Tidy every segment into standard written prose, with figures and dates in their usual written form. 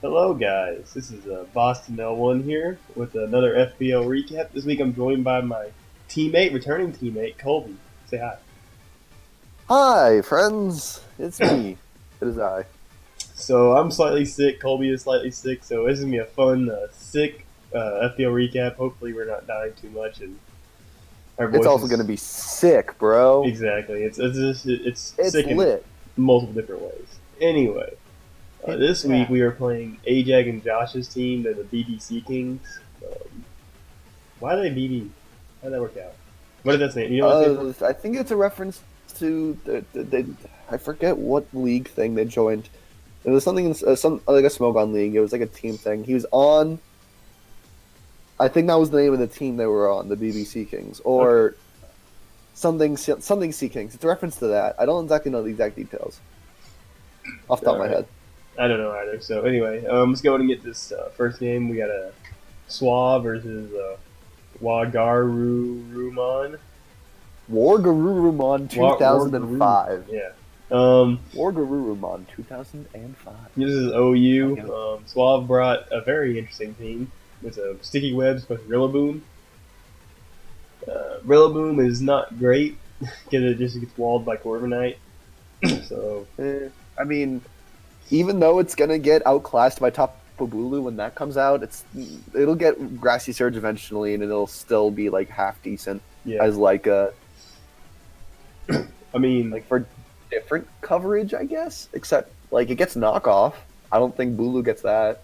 Hello, guys. This is Bostonl1 here with another FPL recap. This week I'm joined by my returning teammate, Colby. Say hi. Hi, friends. It's me. It is I. So I'm slightly sick. Colby is slightly sick. So this is gonna be a fun, sick FPL recap. Hopefully we're not dying too much and our It's also voices. gonna be sick, bro. Exactly. It's It's sick in lit. multiple different ways. Anyway, this week we are playing Ajag and Josh's team. They're the BBC Kings. Why are they BB? How did that work out? What did that stand? You know what it stands I think it's a reference to I forget what league thing they joined. It was something, some like a smoke on league. It was like a team thing. He was on. I think that was the name of the team they were on, the BBC Kings, for? Okay. or something Sea Kings. It's a reference to that. I don't exactly know the exact details off the top of my head. I don't know either. So anyway, let's go ahead and get this first game. We got a Swa versus Wagaruruman. Wargarurumon 2005. Yeah. Wargarurumon 2005. This is OU. Suave brought a very interesting team with sticky webs with Rillaboom. Rillaboom is not great because it just gets walled by Corviknight. So I mean, even though it's gonna get outclassed by Tapu Bulu when that comes out, it'll get Grassy Surge eventually, and it'll still be like half decent yeah, as like I mean, like for different coverage, I guess. Except like it gets knockoff. I don't think Bulu gets that.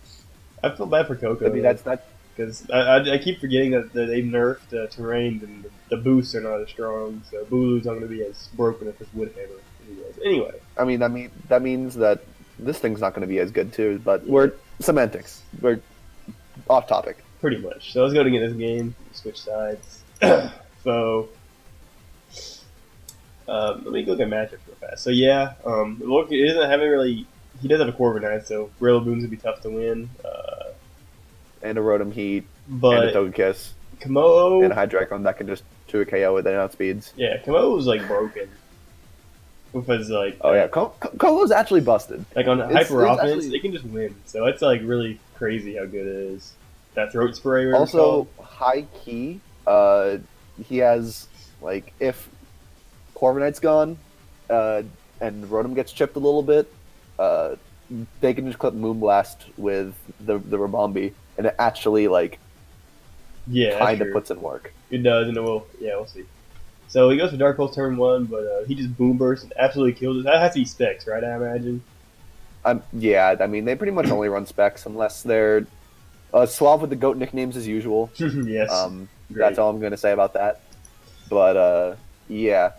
I feel bad for Coco. I mean, that's that. Because I keep forgetting that they nerfed terrain and the boosts are not as strong, so Bulu's not going to be as broken if it's Woodhammer. Anyway. I mean, that means that this thing's not going to be as good too. But we're semantics. We're off topic. Pretty much. So let's go to get this game. Switch sides. So let me look at matchups real fast. So yeah, look, it isn't having really. He does have a Corviknight, so Rillaboom's gonna be tough to win. And a Rotom Heat, But and a Togekiss, Komodo and a Hydreigon that can just do a KO with 8 outspeeds. Yeah, Komodo's like broken. Because like Oh yeah, Colo's actually busted. Like on hyper offense, actually... they can just win. So it's like really crazy how good it is. That throat spray. Also, high key, he has like if Corviknight's gone, and Rotom gets chipped a little bit, they can just clip Moonblast with the Rabombi, and it actually like kind of puts in work. It does, and we'll see. So he goes for Dark Pulse turn 1, but he just Boom Burst and absolutely kills it. That has to be Specs, right? I imagine. Yeah, I mean they pretty much only run Specs unless they're Suave with the GOAT nicknames as usual. Yes. That's all I'm gonna say about that. But yeah.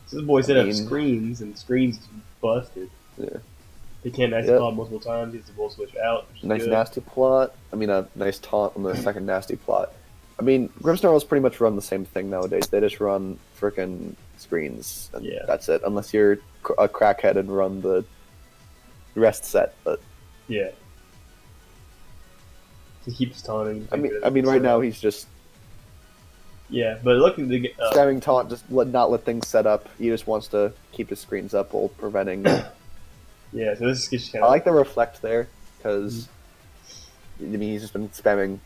So this boy set up screens, and screens busted. Yeah. He can't nasty plot multiple times. He has to bull switch out. Nice nasty plot. I mean, a nice taunt on the second nasty plot. I mean, Grimmsnarls pretty much run the same thing nowadays. They just run frickin' screens, and that's it. Unless you're a crackhead and run the rest set, but yeah, he keeps taunting. I mean, right now he's just but looking to get spamming taunt, just not let things set up. He just wants to keep his screens up while preventing. Yeah, so this is kind of. I like the reflect there because I mean he's just been spamming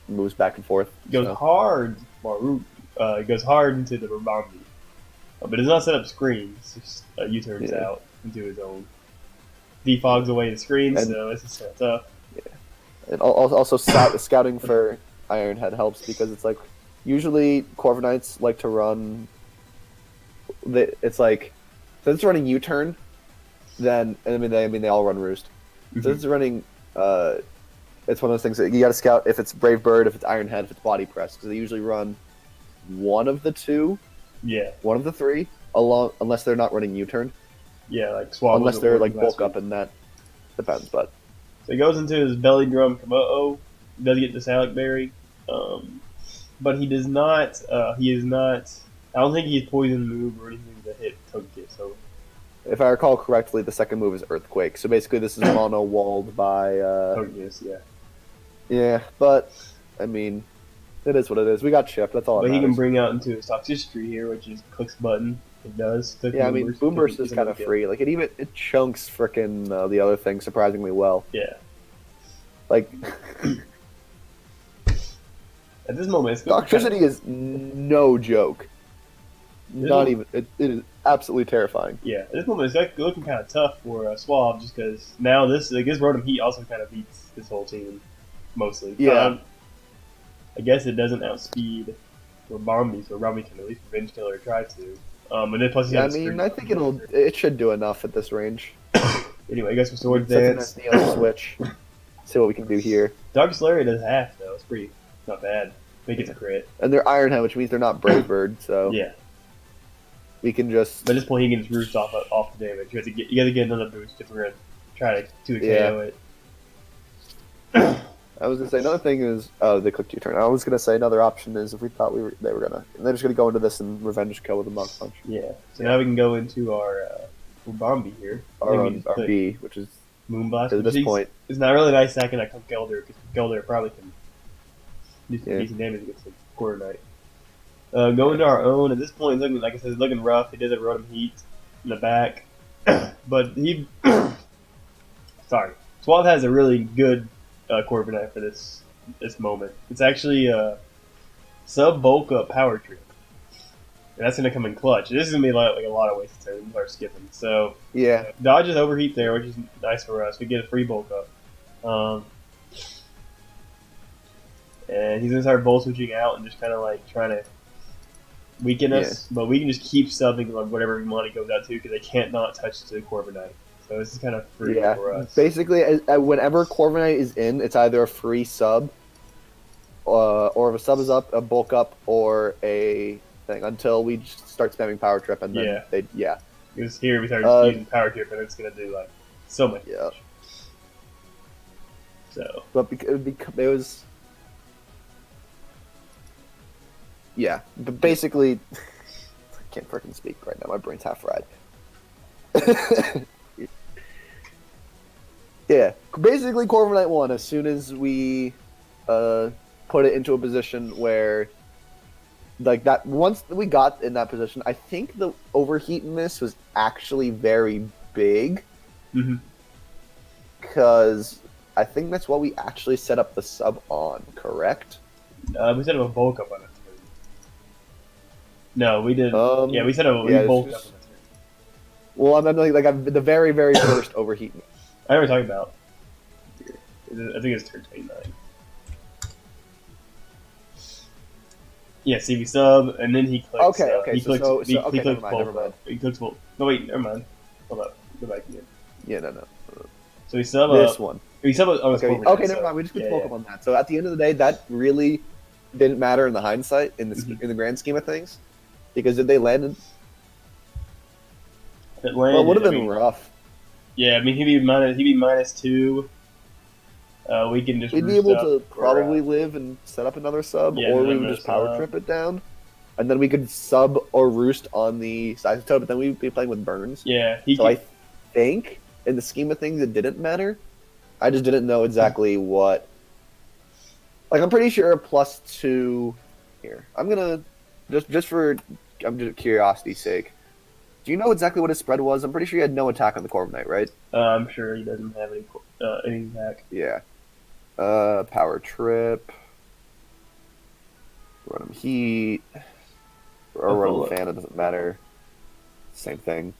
moves back and forth. He goes hard, he goes hard into the Rabombi, but it's not set up screens. Just U-turns out into his own. Defogs away the screens, so this is kind of tough. Yeah, and also scouting for Ironhead helps because it's like usually Corviknights like to run. It's like since it's running U-turn. Then I mean they all run Roost. Mm-hmm. So it's running. It's one of those things that you got to scout if it's Brave Bird, if it's Iron Head, if it's Body Press, because they usually run one of the two. Yeah. One of the three, unless they're not running U-turn. Yeah, like Swallow. Unless they're like bulk up, and that depends. But so he goes into his Belly Drum Komodo. He does get the Salic Berry, but he does not. He is not. I don't think he's poison move or anything to hit Togekiss. So. If I recall correctly, the second move is Earthquake. So basically, this is mono walled by. Togekiss, yeah. Yeah, but I mean, it is what it is. We got chipped. That's all. But he can bring out into his toxicity here, which is clicks button. It does. Yeah, I mean, Boom Burst is kind of free. Like it chunks frickin' the other thing surprisingly well. Yeah. Like at this moment, it's Toxicity is no joke. Not even. It is absolutely terrifying. Yeah, at this moment it's looking kind of tough for Suave just because now this Rotom Heat also kind of beats this whole team mostly. Yeah. I guess it doesn't outspeed Bombi, so Bombi can at least Revenge Killer or try to. And then plus, I mean, I think it should do enough at this range. Anyway, I guess we're Sword Dance. The other switch. See what we can do here. Dark Slayer does half though. It's pretty not bad. I think it's a crit. And they're Iron Head, which means they're not Brave Bird. So yeah, we can just. But at this point, he can just roost off the damage. You got to get another boost if we're gonna try to KO it. I was gonna say another thing is they clicked your turn. I was gonna say another option is if we thought they were gonna, and they're just gonna go into this and revenge kill with a Mach Punch. Yeah. So now we can go into our Bombi here. Our B, which is Moonblast. At this point, it's not really nice stacking that Gelder because Gelder probably can do some decent damage against the Quarter Knight. Going to our own at this point, looking like I said, it's looking rough. He does have Rotom Heat in the back, but he sorry, Suave has a really good Corviknight Knight for this moment. It's actually a sub bulk up power trip. And that's going to come in clutch. This is going to be like a lot of wasted turns. We start skipping. So, yeah. Dodges overheat there, which is nice for us. We get a free bulk up. And he's going to start volt switching out and just kind of like trying to weaken us. But we can just keep subbing like whatever money goes out to because they can't not touch the Corviknight. So this is kind of free for us. Basically, whenever Corviknight is in, it's either a free sub, or if a sub is up, a bulk up, or a thing until we start spamming Power Trip, and then Because here we start using Power Trip, and it's gonna do like so much. Yeah. So, but it was, but basically, I can't freaking speak right now. My brain's half fried. Yeah, basically Corviknight won as soon as we put it into a position where, like that. Once we got in that position, I think the overheat in this was actually very big. Because I think that's what we actually set up the sub on. Correct? We set up a bulk up on it. No, we did. We set up a bulk up on it. Well, I'm like the very very first overheat. I know what we're talking about. I think it's turn 29. Yeah, see, we sub, and then he clicks. Okay. He clicks. Never mind. He clicks bolt. No, wait, never mind. Hold up. Go back again. Yeah, no. So we sub this one. We sub up. Okay, never mind. We just spoke up on that. So at the end of the day, that really didn't matter in the hindsight, in the grand scheme of things, because if they landed, it landed. It would have been rough. Yeah, I mean he'd be -2. We can just. We'd be able to probably live and set up another sub, or we would just power trip it down, and then we could sub or roost on the side toe. But then we'd be playing with burns. Yeah. I think in the scheme of things, it didn't matter. I just didn't know exactly what. Like I'm pretty sure a +2 here. I'm gonna just for curiosity's sake. Do you know exactly what his spread was? I'm pretty sure he had no attack on the Corviknight, right? I'm sure he doesn't have any attack. Yeah. Power Trip. Rotom Heat. Or Rotom Fan, it doesn't matter. Same thing.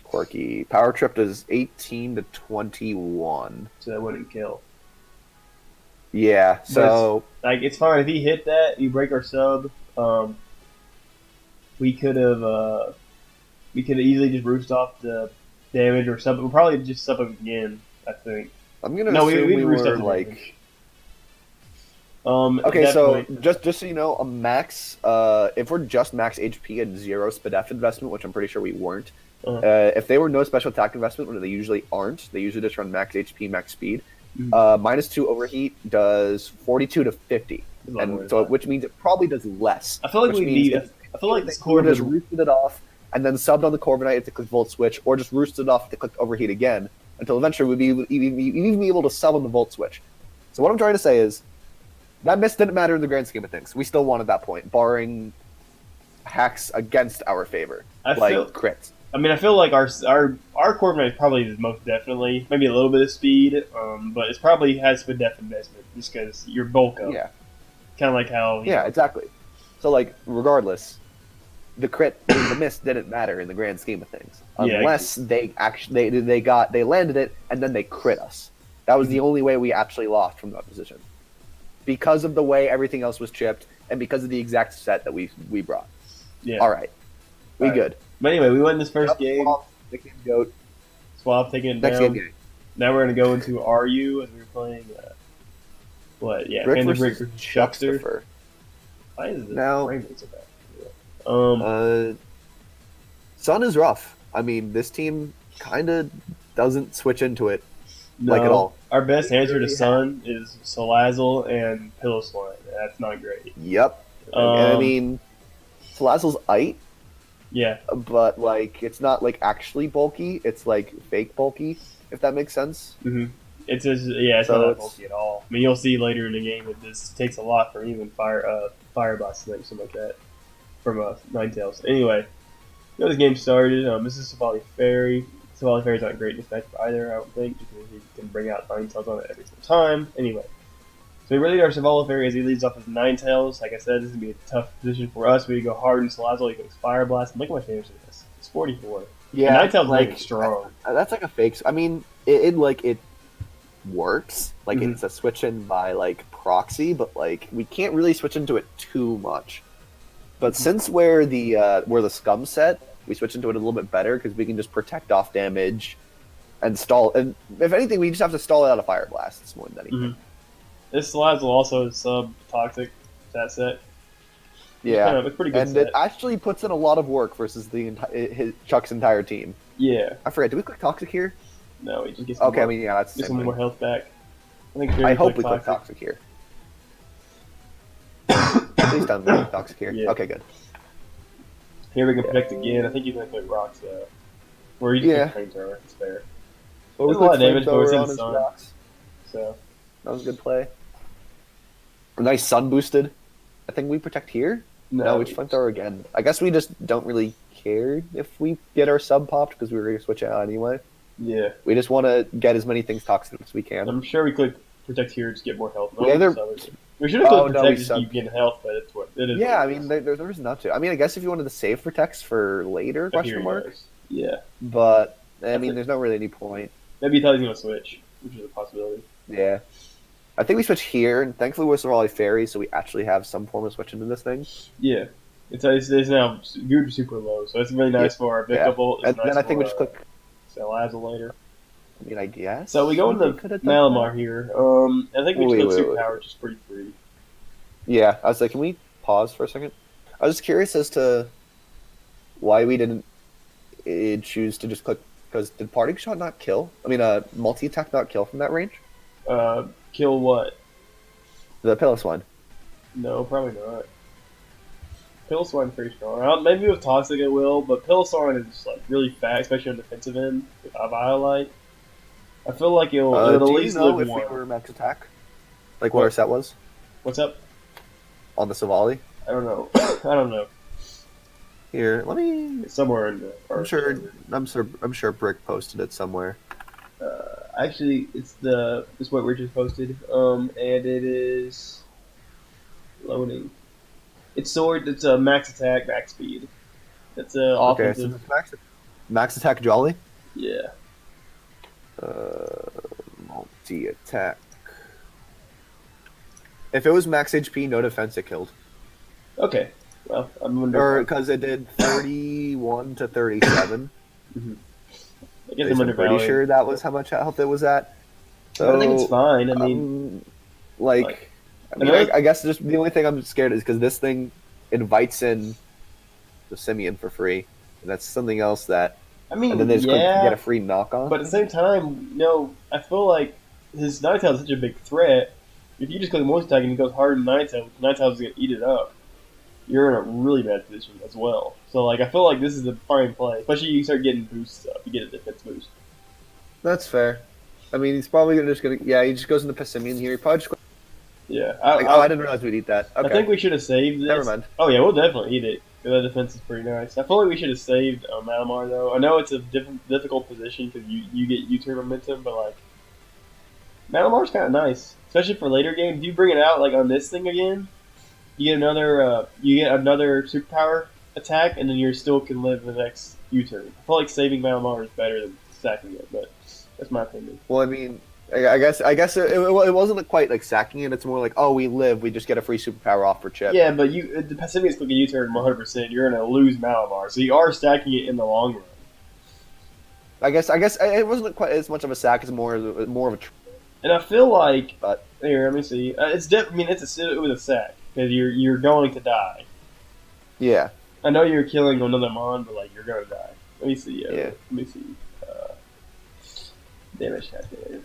Quirky. Power Trip does 18 to 21. So that wouldn't kill. Yeah, so... It's fine. If he hit that, you break our sub. We could have easily just roost off the damage or sub. We'll probably just sub him again, I think. I'm gonna assume we were like... okay, so just so you know, a max, if we're just max HP and 0 SPDF investment, which I'm pretty sure we weren't, if they were no special attack investment, which they usually aren't, they usually just run max HP, max speed, -2 overheat does 42 to 50, and so which means it probably does less. I feel like we need it. I feel like this Corviknight just roosted it off, and then subbed on the Corviknight to click Volt Switch, or just roosted it off to click Overheat again, until eventually we'd even be able to sub on the Volt Switch. So what I'm trying to say is, that miss didn't matter in the grand scheme of things. We still won at that point, barring hacks against our favor, I like feel. crits. I mean, I feel like our Corviknight probably is most definitely maybe a little bit of speed, but it's probably has speed def investment just because you're bulk up. Yeah, Kind of like how. yeah, exactly. So like, regardless, the crit, the miss didn't matter in the grand scheme of things, Yeah. unless they actually they landed it and then they crit us. That was the only way we actually lost from that position, because of the way everything else was chipped and because of the exact set that we brought. Yeah. All right, we good. But anyway, we won this first game. Nickname Goat. Swab taking it Next down. game. Now we're going to go into RU as we were playing. What? Yeah, Brick Panda versus Brick versus Chuckster. Chuckster. Why is this Now- frame rate so bad? Sun is rough. I mean, this team kind of doesn't switch into it No, like at all. Our best answer to Sun is Salazzle and Pillow Swine. That's not great. Yep. And I Um, mean, Salazzle's ite, Yeah, but like it's not like actually bulky. It's like fake bulky, if that makes sense. hmm it's just, it's So not that it's- bulky at all. I mean, you'll see later in the game that this takes a lot for even Fire Blast and something like that from Ninetales. Anyway, this game started. This is Savali Fairy. Savali Fairy's not great in this match either, I don't think, because he can bring out Ninetales on it every single time. Anyway, so we really our Savali Fairy as he leads off with Ninetales. Like I said, this is going to be a tough position for us. We go hard in Salazzle, he goes Fire Blast. And look at my damage to this. It's 44. Yeah, and Ninetales like like strong. that's like a fake. I mean, it works. Like Mhm. it's a switch in by like proxy, but like we can't really switch into it too much. But since we're the scum set, we switch into it a little bit better because we can just protect off damage and stall. And if anything, we just have to stall it out of Fire Blasts more than anything. Mhm. This Salazzle also is sub-toxic, that set. Yeah, Kind of a pretty good and set. it actually puts in a lot of work versus Chuck's entire team. Yeah. I forget. Do we click toxic here? No, he just gets some Okay, I more, mean, yeah, that's the gets same some more thing. health back. I think I hope we click click toxic here. Please tell me we click toxic here. Yeah. Okay, good. Here we can protect again. I think he's going to click rocks though. Or he just Yeah. click flamethrower. It's fair. Well, There's a lot of damage, but we're flamethrower seeing on his sun. rocks. So That was a good play. A nice sun boosted. I think we protect here. No, we just flamethrower again. I guess we just don't really care if we get our sub popped because we were going to switch out anyway. Yeah. We just want to get as many things toxic as we can. I'm sure we click protect here to get more health. We either- we should have Oh, clicked no, protect we just to keep subbed. getting health, but it's what it is. Yeah, I what it mean, is. there's a reason not to. I mean, I guess if you wanted to save protects for later, Here question he mark. goes. Yeah. But I mean, think- there's not really any point. Maybe he thought he was going to switch, which is a possibility. Yeah. I think we switch here, and thankfully we're Sorali Fairy, so we actually have some form of switch into this thing. Yeah. It's now good super low, so it's really nice for our Yeah. Victor Bolt. It's And nice then I think we for, just click. Salazzle later. I mean, I guess. So we go into could have done Malamar that. here. I think we Wait, just wait, click wait. Superpower, which is pretty free. Yeah, I was like, can we pause for a second? I was just curious as to why we didn't choose to just click. Because did Parting Shot not kill? I mean, multi attack not kill from that range? Kill what? The Pillows one. No, probably not. Pilswine's pretty strong. Maybe with Toxic it will, but Pilswine is like really fast, especially on the defensive end with Violite. I feel like it'll at Do you least know live if one. we were max attack? Like what What? our set was What's up? on the Savali? I don't know. I don't know. Here, let me. It's somewhere in the. I'm sure Brick posted it somewhere. Actually, it's what we just posted. And it is loading. It's sword. It's a max attack, max speed. It's a Okay, offensive. so it's max attack Jolly. Yeah. Multi attack. If it was max HP, no defense, it killed. Okay. Well, I'm Or under. because it did 31 to 37. I guess I'm I'm pretty undervalued. sure that was how much health it was at. But I think it's So, fine. I mean, like, I mean, another- I guess just the only thing I'm scared is because this thing invites in the Simeon for free, and that's something else that, and then they just get a free knock on. But at the same time, I feel like his Ninetale is such a big threat. If you just click Moist Attack and he goes hard in Ninetale, Ninetale is going to eat it up. You're in a really bad position as well. So, like, I feel like this is a fine play. Especially you start getting boosts up. You get a defense boost. That's fair. I mean, he's probably yeah, he just goes into Pessimian here. He probably just. Yeah. I didn't realize we'd eat that. Okay. I think we should have saved this. Never mind. Oh, yeah, we'll definitely eat it. The defense is pretty nice. I feel like we should have saved Malamar though. I know it's a difficult position because you get U-turn momentum, but like Malamar's kind of nice, especially for later games. You bring it out like on this thing again, you get another superpower attack, and then you still can live the next U-turn. I feel like saving Malamar is better than sacking it, but that's my opinion. Well, I mean, I guess it wasn't quite like sacking it. It's more like, oh, we live, we just get a free superpower off for Chip. Yeah, but the Simian's clicking U-turn 100%. You're gonna lose Malamar, so you are stacking it in the long run. I guess it wasn't quite as much of a sack as more of a. And I feel like, But here, let me see. I mean, it was a sack because you're going to die. yeah, I know you're killing another mon, but like you're gonna die. Let me see. Yeah. Let me see. Damage calculator.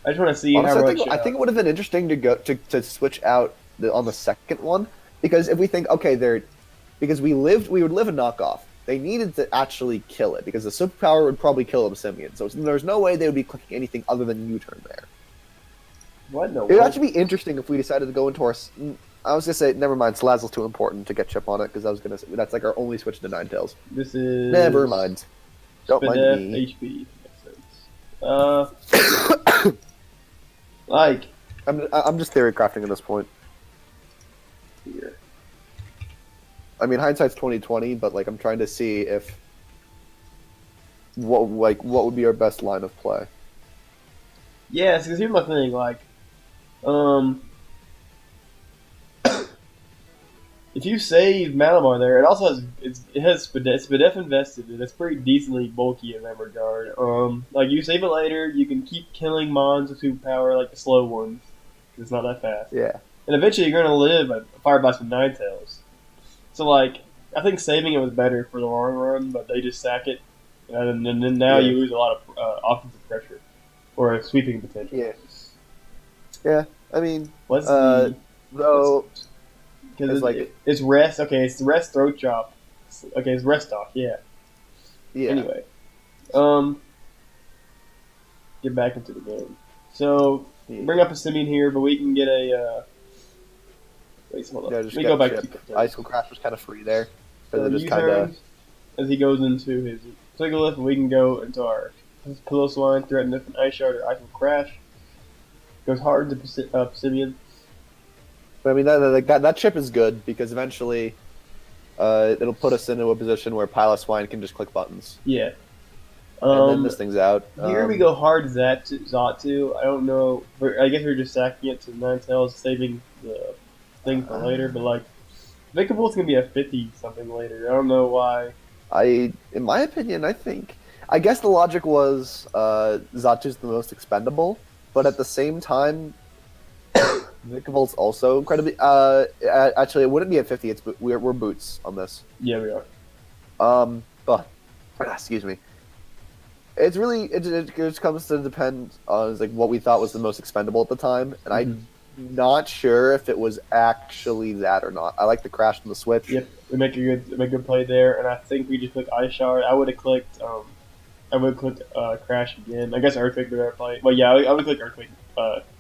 I just want to see honestly, how much. I think it would have been interesting to go to switch out on the second one, because if we think, okay, because we would live a knockoff. They needed to actually kill it because the superpower would probably kill the Simian. So there's no way they would be clicking anything other than U-turn there. What? No. It would actually be interesting if we decided to go into our. I was gonna say, never mind. Slazzle's too important to get Chip on it because I was gonna say that's like our only switch to Ninetales. This is. Never mind. Don't mind me. HP. Makes sense. Like. I'm just theory crafting at this point. Here. I mean, hindsight's 20/20, but like I'm trying to see if what would be our best line of play. Yeah, because here's my thing. Like, if you save Malamar there, it also has Spadef invested, and it's pretty decently bulky in that regard. Like you save it later, you can keep killing mons with superpower, like the slow ones. It's not that fast. Yeah. And eventually you're gonna live a Fire Blast with Ninetales. So like, I think saving it was better for the long run, but they just sack it, and then now you lose a lot of offensive pressure or sweeping potential. Yeah. Yeah. I mean, What's the though? Because it's rest. Okay, it's rest throat chop. Okay, it's rest off. Yeah. Yeah. Anyway, get back into the game. So bring up a Simian here, but we can get a. Wait, hold on. Yeah, Let me go back to Icicle Crash was kind of free there. So just kind of as he goes into his Sigilith, and we can go into our Pillows line, threaten with an Ice Shard or Icicle Crash. Goes hard to Simian. But I mean, that chip is good because eventually it'll put us into a position where Pile of Swine can just click buttons. Yeah. And then this thing's out. Here we go hard Zatu. I don't know. I guess we're just sacking it to Ninetales, saving the thing for later. But like, Vicable's gonna be a 50 something later. I don't know why. In my opinion, I guess the logic was Zatu's the most expendable, but at the same time, Vicable's also incredibly. Actually, it wouldn't be at 50. We're boots on this. Yeah, we are. But excuse me. It's really it just comes to depend on like what we thought was the most expendable at the time, and I'm not sure if it was actually that or not. I like the crash and the switch. Yep, we make a good play there, and I think we just clicked Ice Shard. I would have clicked Crash again. I guess Earthquake would have played. Well, yeah, I would click Earthquake.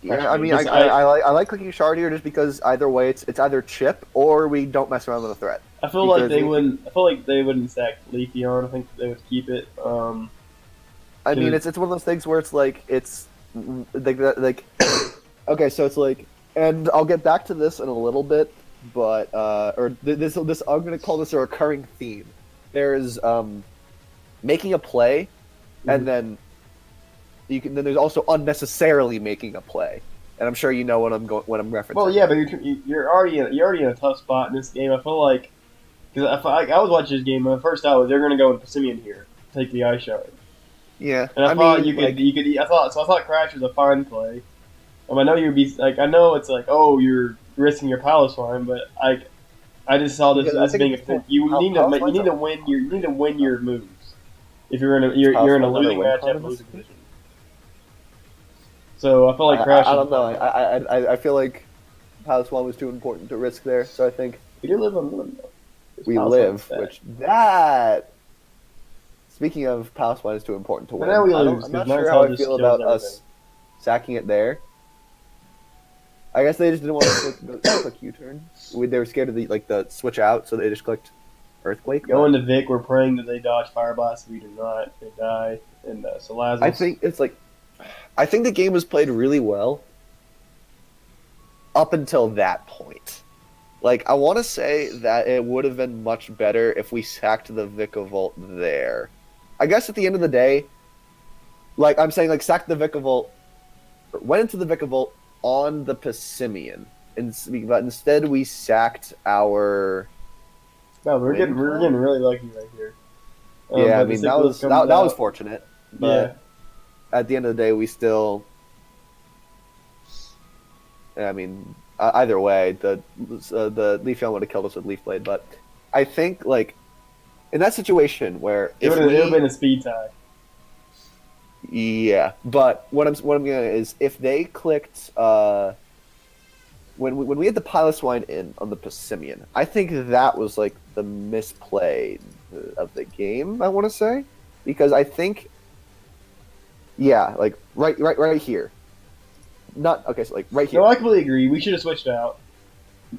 Yeah, I mean, I like clicking Shard here just because either way, it's either chip or we don't mess around with a threat. I feel like they wouldn't. I feel like they wouldn't sack Leafeon. I think they would keep it. I mean, it's one of those things where it's like like okay, so it's like, and I'll get back to this in a little bit, but this I'm gonna call this a recurring theme. There's making a play, and then then there's also unnecessarily making a play, and I'm sure you know what I'm referencing. Well, yeah, but you're already in a tough spot in this game. I feel like because I was watching this game, and the first thought was they're gonna go with Simian here, take the Ice Shard. Yeah, and I thought you could. I thought Crash was a fine play. I know you'd be like, I know it's like, oh, you're risking your Piloswine, but I just saw this as being a you need to win your moves. If you're in a losing matchup, losing position. So I feel like Crash. I don't know. I feel like Piloswine was too important to risk there. So I think we do live on one though. We live, which that. Speaking of Piloswine is too important to win. Now we lose, I'm not sure how I feel about us sacking it there. I guess they just didn't want to click U-turn. They were scared of the switch out, so they just clicked Earthquake. Going to Vic, we're praying that they dodge Fire Blast. We do not. They die. And Salazar. I think the game was played really well up until that point. Like, I want to say that it would have been much better if we sacked the Vikavolt there. I guess at the end of the day, like, I'm saying, like, sack the Vikavolt, went into the Vikavolt on the Pessimian, but instead we sacked our... No, we're getting really lucky right here. Yeah, I mean, that was fortunate. But at the end of the day, we still... I mean, either way, the Leafeon would have killed us with Leaf Blade. But I think, like, in that situation where it would have been a speed tie. Yeah, but what I'm gonna is if they clicked when we had the Piloswine in on the Pessimian, I think that was like the misplay of the game. I want to say because I think like right here. Not okay, so like right here. No, I completely agree. We should have switched out.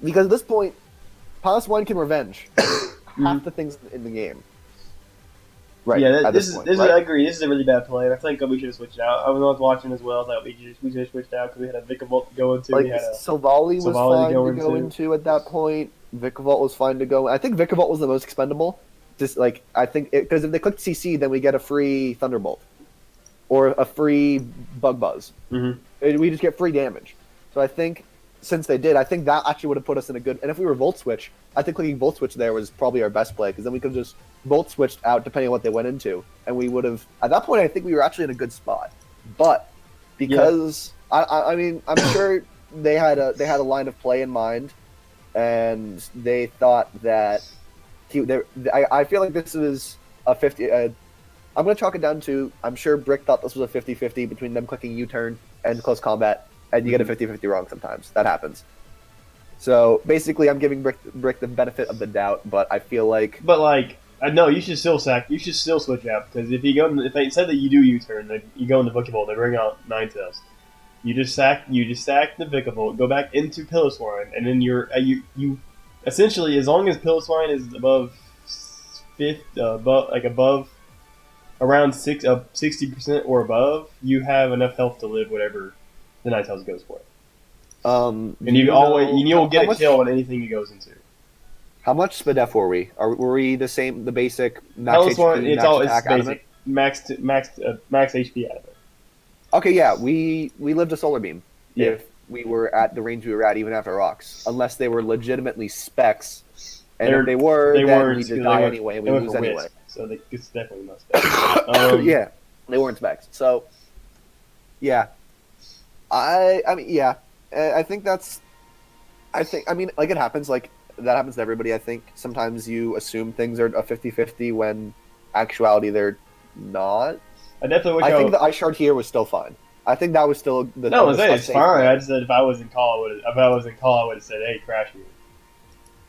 Because at this point, Piloswine can revenge half the things in the game. Right. Yeah, this is I agree. This is a really bad play, and I think we should have switched out. I was watching as well. I thought we should have switched out because we had a Vikavolt to go into. Like, we had Silvally was fine to go into at that point. Vikavolt was fine to go. I think Vikavolt was the most expendable. Just like I think because if they clicked CC, then we get a free Thunderbolt or a free Bug Buzz. Mm-hmm. We just get free damage. So I think since they did, I think that actually would have put us in a good. And if we were Volt Switch, I think clicking Volt Switch there was probably our best play because then we could have just Volt Switched out depending on what they went into, and we would have at that point. I think we were actually in a good spot, but because I mean, I'm sure they had a line of play in mind, and they thought that I feel like this was a 50. I'm going to chalk it down to I'm sure Brick thought this was a 50-50 between them clicking U-turn and close combat, and you get a 50-50 wrong sometimes. That happens. So basically, I'm giving Brick the benefit of the doubt, but I feel like. But like, no, you should still sack. You should still switch out because if they said that you do U-turn, then you go in the Vikavolt, they bring out Ninetales. You just sack the Vikavolt, go back into Piloswine, and then you essentially, as long as Piloswine is above around 60% or above, you have enough health to live whatever the Ninetales goes for. And you'll get a kill on anything he goes into. How much SPDF were we? Were we the same? The basic max HP, max HP out of it. Okay, yeah, we lived a solar beam. Yeah. If we were at the range we were at, even after rocks, unless they were legitimately specs. And if they were, then we did die anyway, and we lose anyway. So it's definitely not specs. Yeah, they weren't specs. So, yeah, I mean, yeah, I think that's. I mean, like it happens. Like that happens to everybody. I think sometimes you assume things are a 50-50 when actuality they're not. I think the ice shard here was still fine. I think that was still the. No, it's fine. I just said if I was in call, I would have said, "Hey, crash me."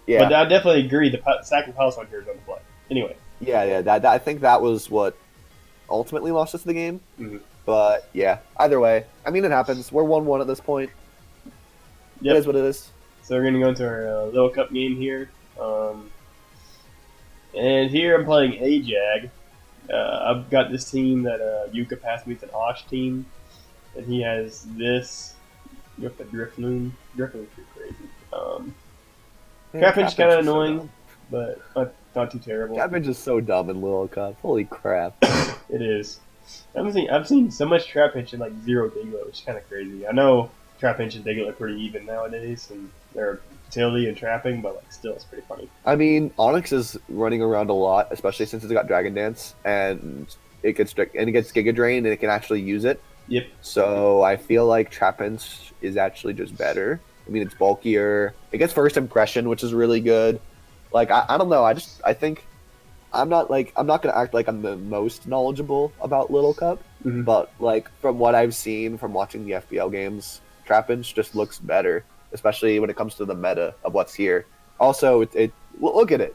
Yeah, but I definitely agree. The sack of Piloswine here is on the play. Anyway. Yeah. I think that was what ultimately lost us the game. Mm-hmm. But yeah, either way, I mean it happens. We're 1-1 at this point. Yep. It is what it is. So we're gonna go into our little cup game here, and here I'm playing Ajag. I've got this team that Yuka passed me. It's an Osh team, and he has this. You have the Drifloon. Drifloon's pretty crazy. Trapinch kind of annoying, but not too terrible. Trapinch is so dumb in Little Cup. Holy crap! It is. I've seen so much Trapinch and like zero Diglett, which is kind of crazy. I know Trapinch and Diglett are pretty even nowadays, and they're utility and trapping, but like still, it's pretty funny. I mean, Onyx is running around a lot, especially since it's got Dragon Dance, and it gets Giga Drain, and it can actually use it. Yep. So I feel like Trapinch is actually just better. I mean, it's bulkier. It gets first impression, which is really good. Like, I don't know. I think I'm not gonna act like I'm the most knowledgeable about Little Cup, but like from what I've seen from watching the FPL games, Trapinch just looks better, especially when it comes to the meta of what's here. Also, look at it.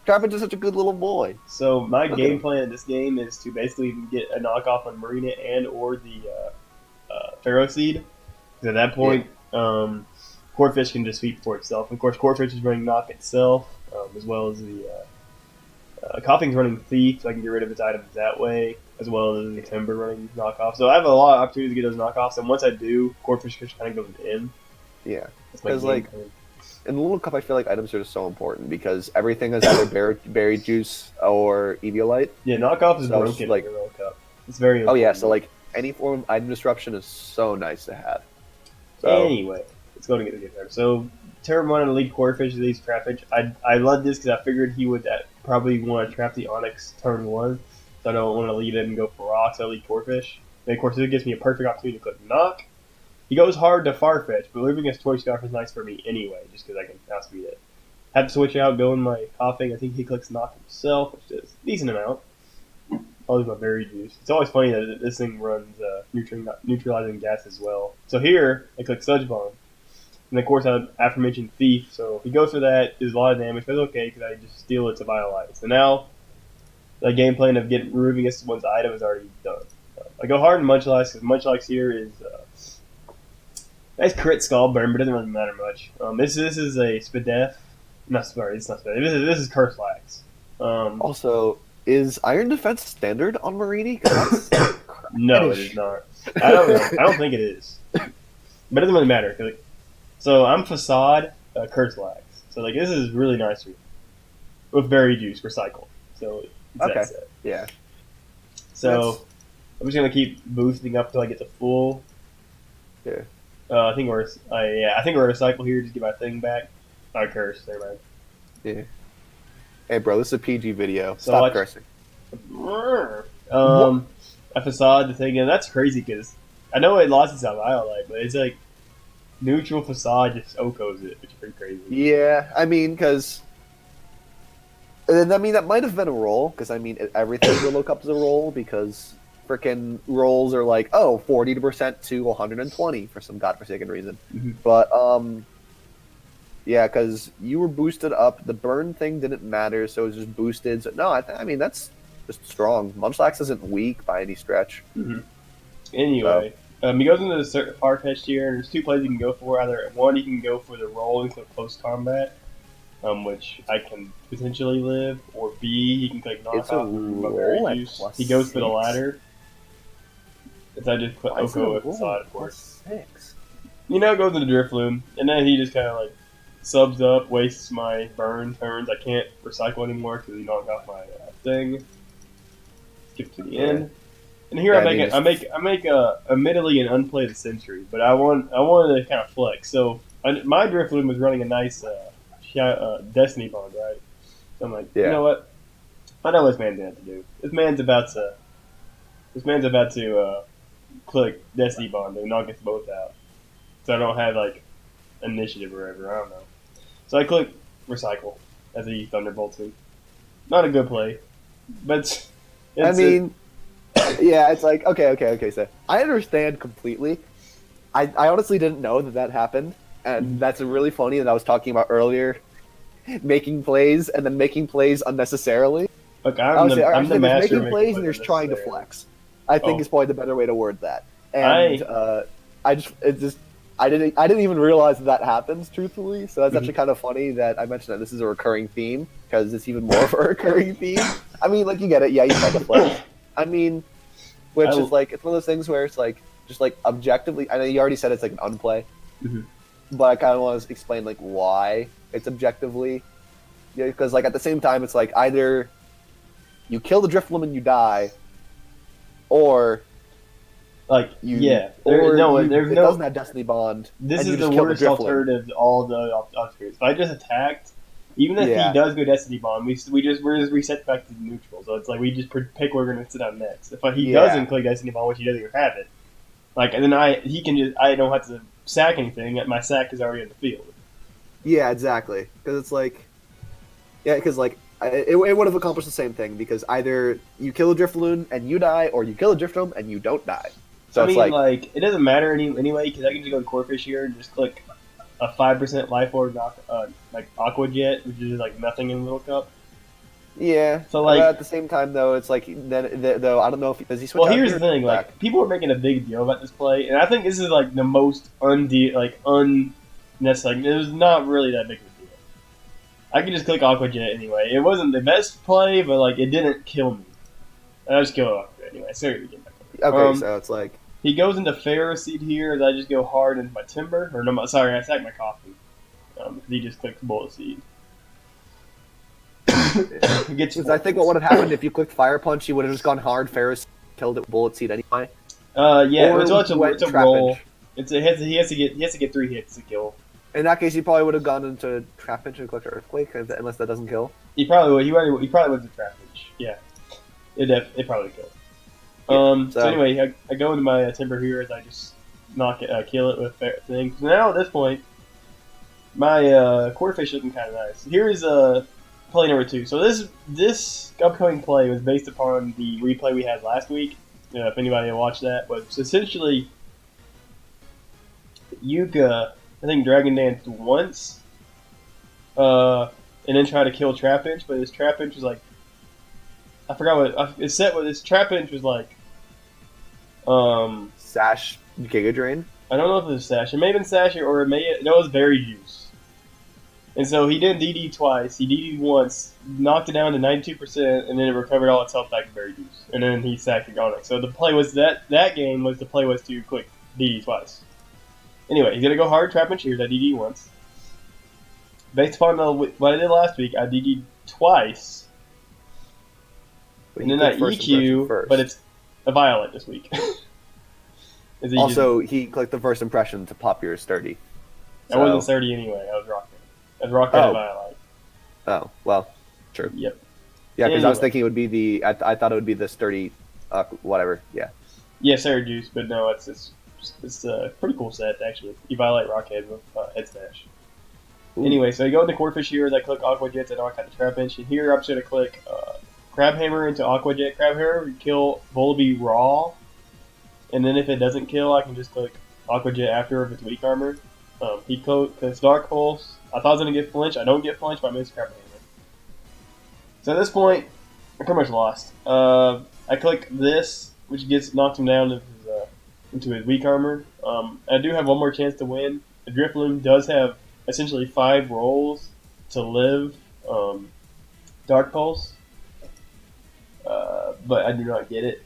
Trapinch is such a good little boy. So my game plan in this game is to basically get a knockoff on Marina and or the Pharaoh Seed. At that point, Corphish can just sweep for itself. Of course, Corphish is running Knock itself, as well as the Coughing's running Thief, so I can get rid of its items that way, as well as the Timber running knockoff. So I have a lot of opportunities to get those knockoffs, and once I do, Corphish just kind of goes in. Yeah, That's my because game like plan. in the little cup, I feel like items are just so important because everything is either berry juice or Eviolite. Yeah, knockoff is So it's broken like- in the World Cup. It's very Oh yeah, important. so like any form of item disruption is so nice to have. So Anyway, let's go to get there. So, turn 1 on Elite Corphish, Elite Trapfish. I love this because I figured he would probably want to trap the Onyx turn 1, so I don't want to lead it and go for rocks. I Elite Corphish. And of course, it gives me a perfect opportunity to click Knock. He goes hard to Farfetch, but living against Toy Scarf is nice for me anyway, just because I can outspeed it. Have to switch out, go in my Coughing. I think he clicks Knock himself, which is a decent amount. I'll use my berry juice. It's always funny that this thing runs neutralizing gas as well. So here, I click Sludge Bomb. And of course, I aforementioned Thief, so if he goes for that, there's a lot of damage, but it's okay because I just steal its Violite. So now, the game plan of removing this one's item is already done. I go hard in Munchlax because Munchlax here is nice crit Skull Burn, but it doesn't really matter much. This is a Spadef. No, sorry, it's not Spadef. This is Curselax. also, is Iron Defense standard on Marini? No, it is not. I don't know. I don't think it is. But it doesn't really matter. So I'm Facade, Curselax. So like this is really nice for you. With Berry Juice, Recycle. So it's Okay. that set. Yeah. So I'm just gonna keep boosting up till I get to full. Yeah. I think we're Recycle here. Just get my thing back. I curse. Never mind. Yeah. Hey, bro, this is a PG video. So Stop watch- cursing. A Facade, the thing, and that's crazy because I know it lost its Violite, but it's like neutral Facade just Okos it, which is pretty crazy. Yeah, I mean, because... that might have been a roll, because, everything in the low cup is a roll, because freaking rolls are like, 40% to 120 for some godforsaken reason. Mhm. But, yeah, because you were boosted up. The burn thing didn't matter, so it was just boosted. So, no, that's just strong. Munchlax isn't weak by any stretch. Mm-hmm. Anyway, he goes into the Farfetch here, and there's two plays you can go for. Either one, you can go for the roll and click close combat, which I can potentially live, or B, he can click knock It's a off and remove my roll berry at juice. plus He goes for the 6. ladder. If I just click Why is it a Oko with roll Facade, at of course. +6? You know, it goes into Drifloom, and then he just kind of like subs up, wastes my burn turns. I can't recycle anymore because he knocked off my thing. Skip to the end, and here Yeah, I make admittedly an unplayed Sentry, but I wanted to kind of flex. So my Drifloom was running a nice Destiny Bond, right? So I'm like, Yeah. you know what? I know what this man's going to do. This man's about to click Destiny Bond and knock us both out. So I don't have like initiative or whatever. I don't know. So I click Recycle as he Thunderbolts me. Not a good play, but Yeah, it's like, okay, so I understand completely. I honestly didn't know that happened, and that's really funny that I was talking about earlier, making plays and then making plays unnecessarily. Look, I'm the there's master making plays and there's trying to unnecessarily. flex. I think Oh. is probably the better way to word that. And I didn't even realize that happens, truthfully. So that's actually kind of funny that I mentioned that this is a recurring theme, because it's even more of a recurring theme. Like, you get it. Yeah, you try to flex. Which is like, it's one of those things where it's like, just like objectively, I know you already said it's like an unplay, but I kind of want to explain like why it's objectively. Yeah, because like at the same time, it's like either you kill the Drifloom and you die, or Like, you, yeah, or there's it no. doesn't have Destiny Bond. This and you is just the kill worst Drifloom. alternative to all the alternatives. If I just attacked, even if Yeah. he does go Destiny Bond, we're just reset back to neutral. So it's like we just pick where we're gonna sit on next. If he Yeah. doesn't click Destiny Bond, which he doesn't even have it, like, and then I don't have to sack anything. My sack is already in the field. Yeah, exactly. Because it's like, it would have accomplished the same thing, because either you kill a Drifloon and you die, or you kill a Drifloon and you don't die. So I it's mean, like, it doesn't matter anyway because I can just go to Corphish here and just click a 5% life orb, like Aqua Jet, which is like nothing in Little Cup. Yeah, So but like, at the same time, though, it's like though I don't know if does he switch well, out here's here the or thing: back? like, people are making a big deal about this play, and I think this is like the most unnecessary. It was not really that big of a deal. I could just click Aqua Jet anyway. It wasn't the best play, but like, it didn't kill me. I just killed Aqua Jet anyway. So we get back over. Okay, so it's like He goes into Pharaoh Seed here, as I just go hard into my Timber, or no, sorry, I sack my Coffee. He just clicks Bullet Seed. He gets. because I think what would have happened if you clicked Fire Punch, you would have just gone hard. Ferris killed it with Bullet Seed anyway. Yeah, Or it's a Trap roll. Inch. He has to get 3 hits to kill. In that case, you probably would have gone into Trap Inch and clicked Earthquake, unless that doesn't kill. He probably would. He probably went to Trap Inch. Yeah, it probably killed. Yeah, so anyway, I go into my Timber here as I just kill it with things. So now at this point, my Quarterfish looking kind of nice. Here's play number 2. So this upcoming play was based upon the replay we had last week. If anybody watched that, was essentially Yuka, I think, Dragon Danced once, and then tried to kill Trap Inch, but his Trap Inch was like, I forgot what his Trap Inch was like. Sash Giga Drain. I don't know if it was Sash. It may have been Sash or it was Berry Juice. And so he didn't DD twice. He DD'd once, knocked it down to 92%, and then it recovered all its health back to Berry Juice. And then he sacked Agonic. So the play was that game was to click DD twice. Anyway, he's gonna go hard Trap and Shears. I DD once. Based upon what I did last week, I DD'd twice. And then I EQ, but it's a Violet this week. Also, he clicked the first impression to pop your Sturdy. I wasn't Sturdy anyway. I was Rocket. I was Rocket and Violet. Oh, well, true. Yep. Yeah, because I was thinking it would be the... I thought it would be the Sturdy... whatever, yeah. Yeah, Sarah Juice, but no, it's a pretty cool set, actually. You Violet Rockhead with Head Smash. Ooh. Anyway, so you go into Quarterfish here as I click Aqua Jets and knock out the Trap Inch. And here I'm just going to click Crab Hammer into Aqua Jet. Crab Hammer, kill Volby raw. And then if it doesn't kill, I can just click Aqua Jet after if it's weak armor. He clicks Dark Pulse. I thought I was going to get Flinch. I don't get Flinch, but I missed Crab Hammer. So at this point, I pretty much lost. I click this, which knocks him down into his weak armor. I do have one more chance to win. The BBloom does have essentially 5 rolls to live Dark Pulse, but I do not get it,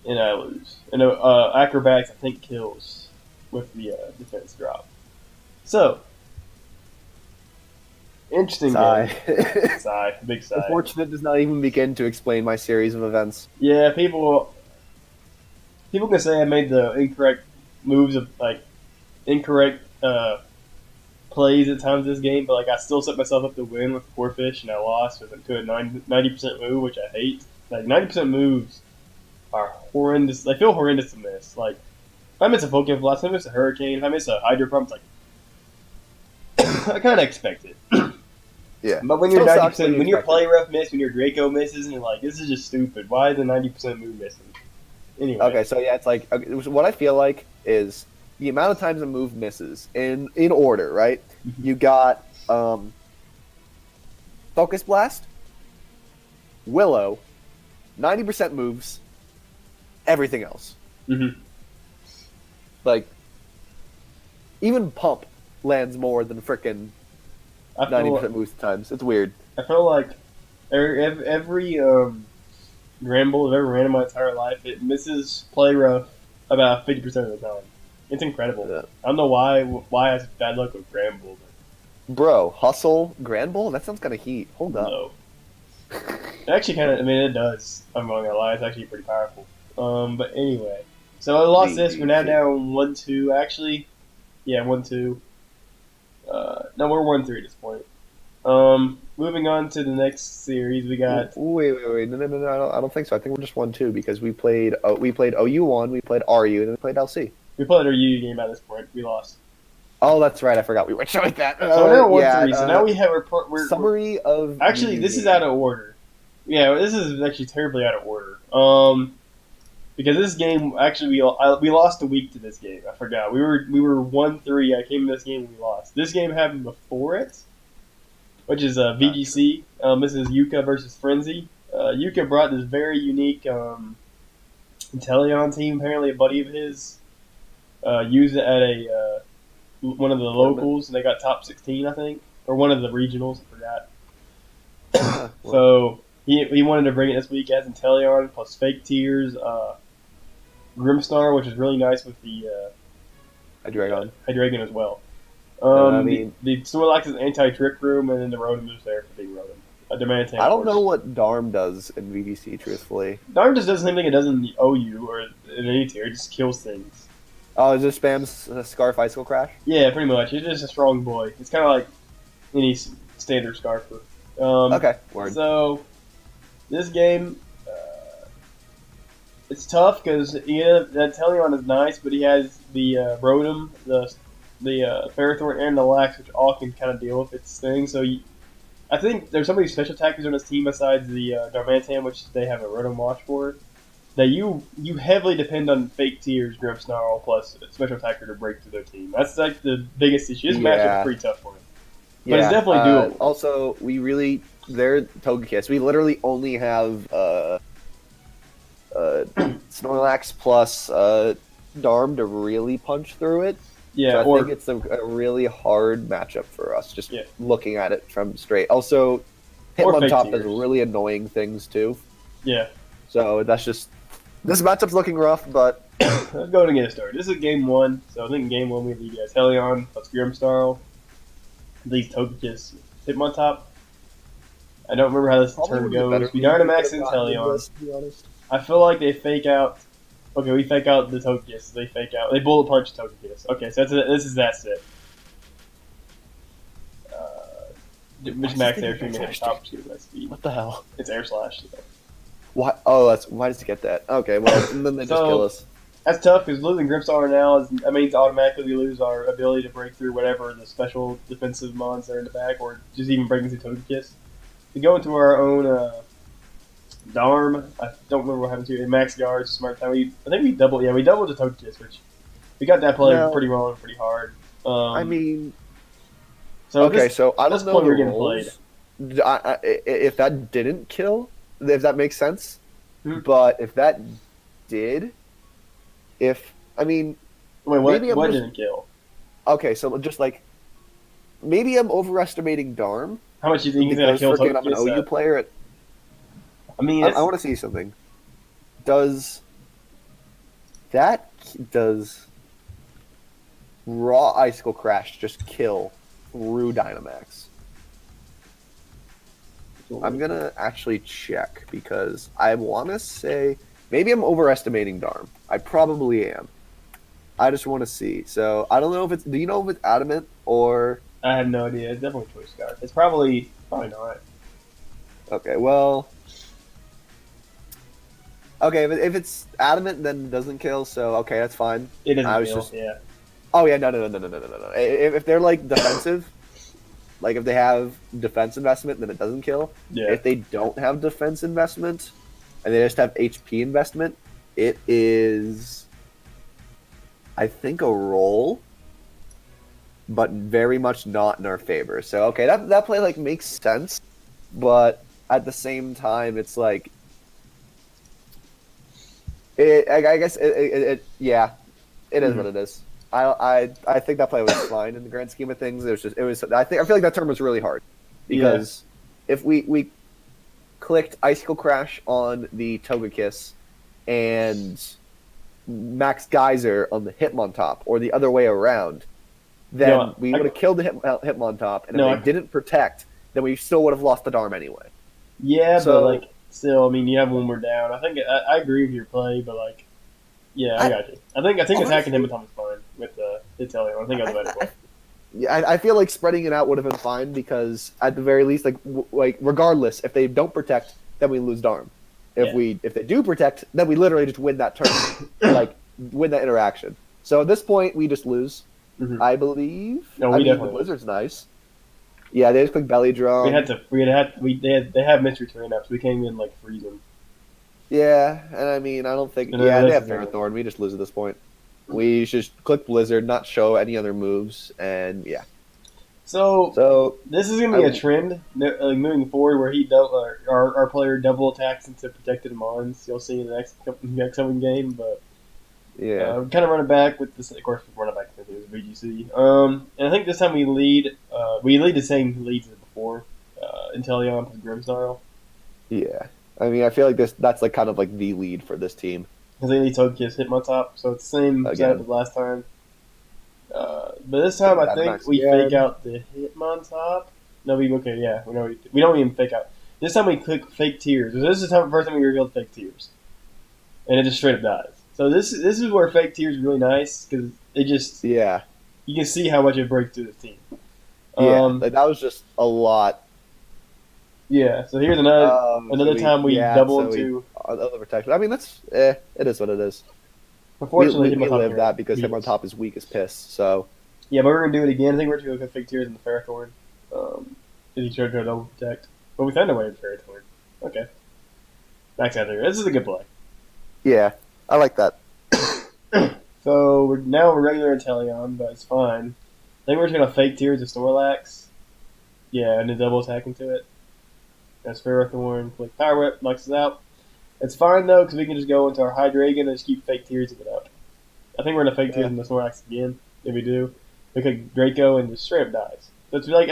and I lose. And Acrobatics, I think, kills with the defense drop. So, interesting game. Sigh. Big sigh. Unfortunate does not even begin to explain my series of events. Yeah, people can say I made the incorrect moves of incorrect plays at times this game, but I still set myself up to win with Quarterfish, and I lost with a 90% move, which I hate. 90% moves are horrendous. They feel horrendous to miss. If I miss a Pokemon Blast, if I miss a Hurricane, if I miss a Hydro Pump, I kind of expect it. Yeah. But when you're 90%, when your play rough miss, when your Draco misses, and you're this is just stupid. Why is the 90% move missing? Anyway. Okay, so yeah, it's what I feel like is the amount of times a move misses in order, right? Mm-hmm. You got Focus Blast, Willow, 90% moves, everything else. Mm-hmm. Even Pump lands more than frickin' 90% moves times. It's weird. I feel like every Granbull I've ever ran in my entire life, it misses play rough about 50% of the time. It's incredible. Yeah. I don't know why I have bad luck with Granbull. Bro, Hustle Granbull? That sounds kind of heat. Hold up. No. It actually kind of, it does. I'm not going to lie. It's actually pretty powerful. But anyway. So I lost this. We're now down 1-2, actually. Yeah, 1-2. No, we're 1-3 at this point. Moving on to the next series, we got. Wait! No, I don't think so. I think we're just 1-2 because we played OU1, we played RU, and then we played LC. We played our UU game at this point. We lost. Oh, that's right. I forgot we were showing that. So we're now 1-3. So now we have summary of. Actually, this is out of order. Yeah, this is actually terribly out of order. Because this game actually we lost a week to this game. I forgot. We were 1-3. I came to this game and we lost. This game happened before it. which is VGC. This is Yuka versus Frenzy. Yuka brought this very unique Inteleon team. Apparently, a buddy of his used it at a one of the locals, and they got top 16, I think, or one of the regionals. I forgot. So he wanted to bring it this week as Inteleon plus Fake Tears, Grimstar, which is really nice with the Hydreigon as well. The Snorlax is anti-Trick Room, and then the Rotom is there for being Rotom. Darmanitan, I don't know what Darm does in VDC, truthfully. Darm just does the same thing it does in the OU or in any tier. It just kills things. Oh, it just spams Scarf Icicle Crash? Yeah, pretty much. It's just a strong boy. It's kind of like any standard Scarfer. Okay, word. So, this game, it's tough because that Teleon is nice, but he has the Rotom, the Ferrothorn, and the Lax, which all can kind of deal with its thing. So, I think there's so many special attackers on this team besides the Darmanitan, which they have a Rotom Watch for, that you heavily depend on Fake Tears, Grimmsnarl, plus a special attacker to break through their team. That's like the biggest issue. This matchup is pretty tough for him. But it's definitely doable. Also, they're Togekiss. We literally only have Snorlax plus Darm to really punch through it. Yeah, so I think it's a really hard matchup for us, just looking at it from straight. Also, Hitmontop does really annoying things, too. Yeah. So that's just... This matchup's looking rough, but... Let's go and get it started. This is game 1, so I think in game 1 we have you guys Helion plus Grimmsnarl. These Togekiss Hitmontop. I don't remember how this turn goes. We Dynamax and Helion. To be honest. I feel like they fake out... Okay, we fake out the Togekiss. They fake out... They bullet punch Togekiss. Okay, so this is that set. Which max air treatment at top speed. What the hell? It's Air Slash. So. Why? Oh, why does it get that? Okay, well, and then they just kill us. That's tough because losing Grimmsnarl now means automatically we lose our ability to break through whatever the special defensive mons are in the back, or just even breaking through Togekiss. We go into our own Darm. I don't remember what happened to it. In max yards, smart time. I think we doubled. Yeah, we doubled the Togekiss, which we got that play pretty well and pretty hard. I mean, so okay, so I don't know the rules. If that didn't kill, if that makes sense, but if that did, wait, what didn't kill? Okay, so just like maybe I'm overestimating Darm. How much do you think he's gonna kill? I'm an OU player. I want to see something. Does Raw Icicle Crash just kill through Dynamax? I'm gonna actually check because I want to say maybe I'm overestimating Darm. I probably am. I just want to see. So I don't know if it's. Do you know if it's Adamant or? I have no idea. It's definitely Choice Scarf. It's probably not. Okay, well. Okay, if it's Adamant, then it doesn't kill. So okay, that's fine. It doesn't kill. Yeah. Oh yeah, no. If they're like defensive. Like, if they have defense investment, then it doesn't kill. Yeah. If they don't have defense investment, and they just have HP investment, it is, I think, a roll, but very much not in our favor. So, okay, that play, like, makes sense, but at the same time, it's like, I guess, it is what it is. I think that play was fine in the grand scheme of things. I feel like that term was really hard because if we clicked Icicle Crash on the Togekiss and Max Geyser on the Hitmontop or the other way around, then we would have killed the Hitmontop, and if they didn't protect, then we still would have lost the Darm anyway. Yeah, so, but like still, I mean, you have one more down. I think I agree with your play, but like. Yeah, I got you. I think attacking Hitmontop is fine with the Inteleon. I think that's a better play. Yeah, I feel like spreading it out would have been fine because at the very least, like regardless, if they don't protect, then we lose Darm. If they do protect, then we literally just win that turn, like win that interaction. So at this point, we just lose, I believe. No, we definitely. The Blizzard's nice. Yeah, they just click Belly Drum. They have mystery turn ups. We can't even like freeze them. Yeah, and I mean, I don't think... they have Ferrothorn. We just lose at this point. We just click Blizzard, not show any other moves, and yeah. So this is gonna be a I- trend moving forward where our player double attacks into protected mons. You'll see in the next coming game, but yeah, kind of run it back with this. Of course, we run it back because it was VGC. And I think this time we lead. We lead the same leads as before. Inteleon with Grimsnarl yeah. I mean, I feel like that's like kind of like the lead for this team. because they lead Togekiss Hitmontop, so it's the same setup as last time. But this time I think we fake out the Hitmontop. No, we don't even fake out. This time we click fake tears. This is the first time we revealed fake tears, and it just straight up dies. So this is where fake tears is really nice because it just you can see how much it breaks through the team. Like that was just a lot. Yeah. So here's another time we double into other protection. I mean, that's it is what it is. Unfortunately, we live that because Hitmontop is weak as piss. So yeah, but we're gonna do it again. I think we're gonna go fake tears in the Ferrothorn. If you try to double protect, but we found a way in Ferrothorn. Okay, max out there. This is a good play. Yeah, I like that. So we're regular Inteleon, but it's fine. I think we're just gonna fake tears of Snorlax. Yeah, and then double attack into it. That's Ferrothorn. Click Power Whip, knocks us out. It's fine though because we can just go into our Hydreigon and just keep fake tears of it up. I think we're gonna fake tears in the Snorlax again. If we do, we click Draco and just straight up dies. So it's like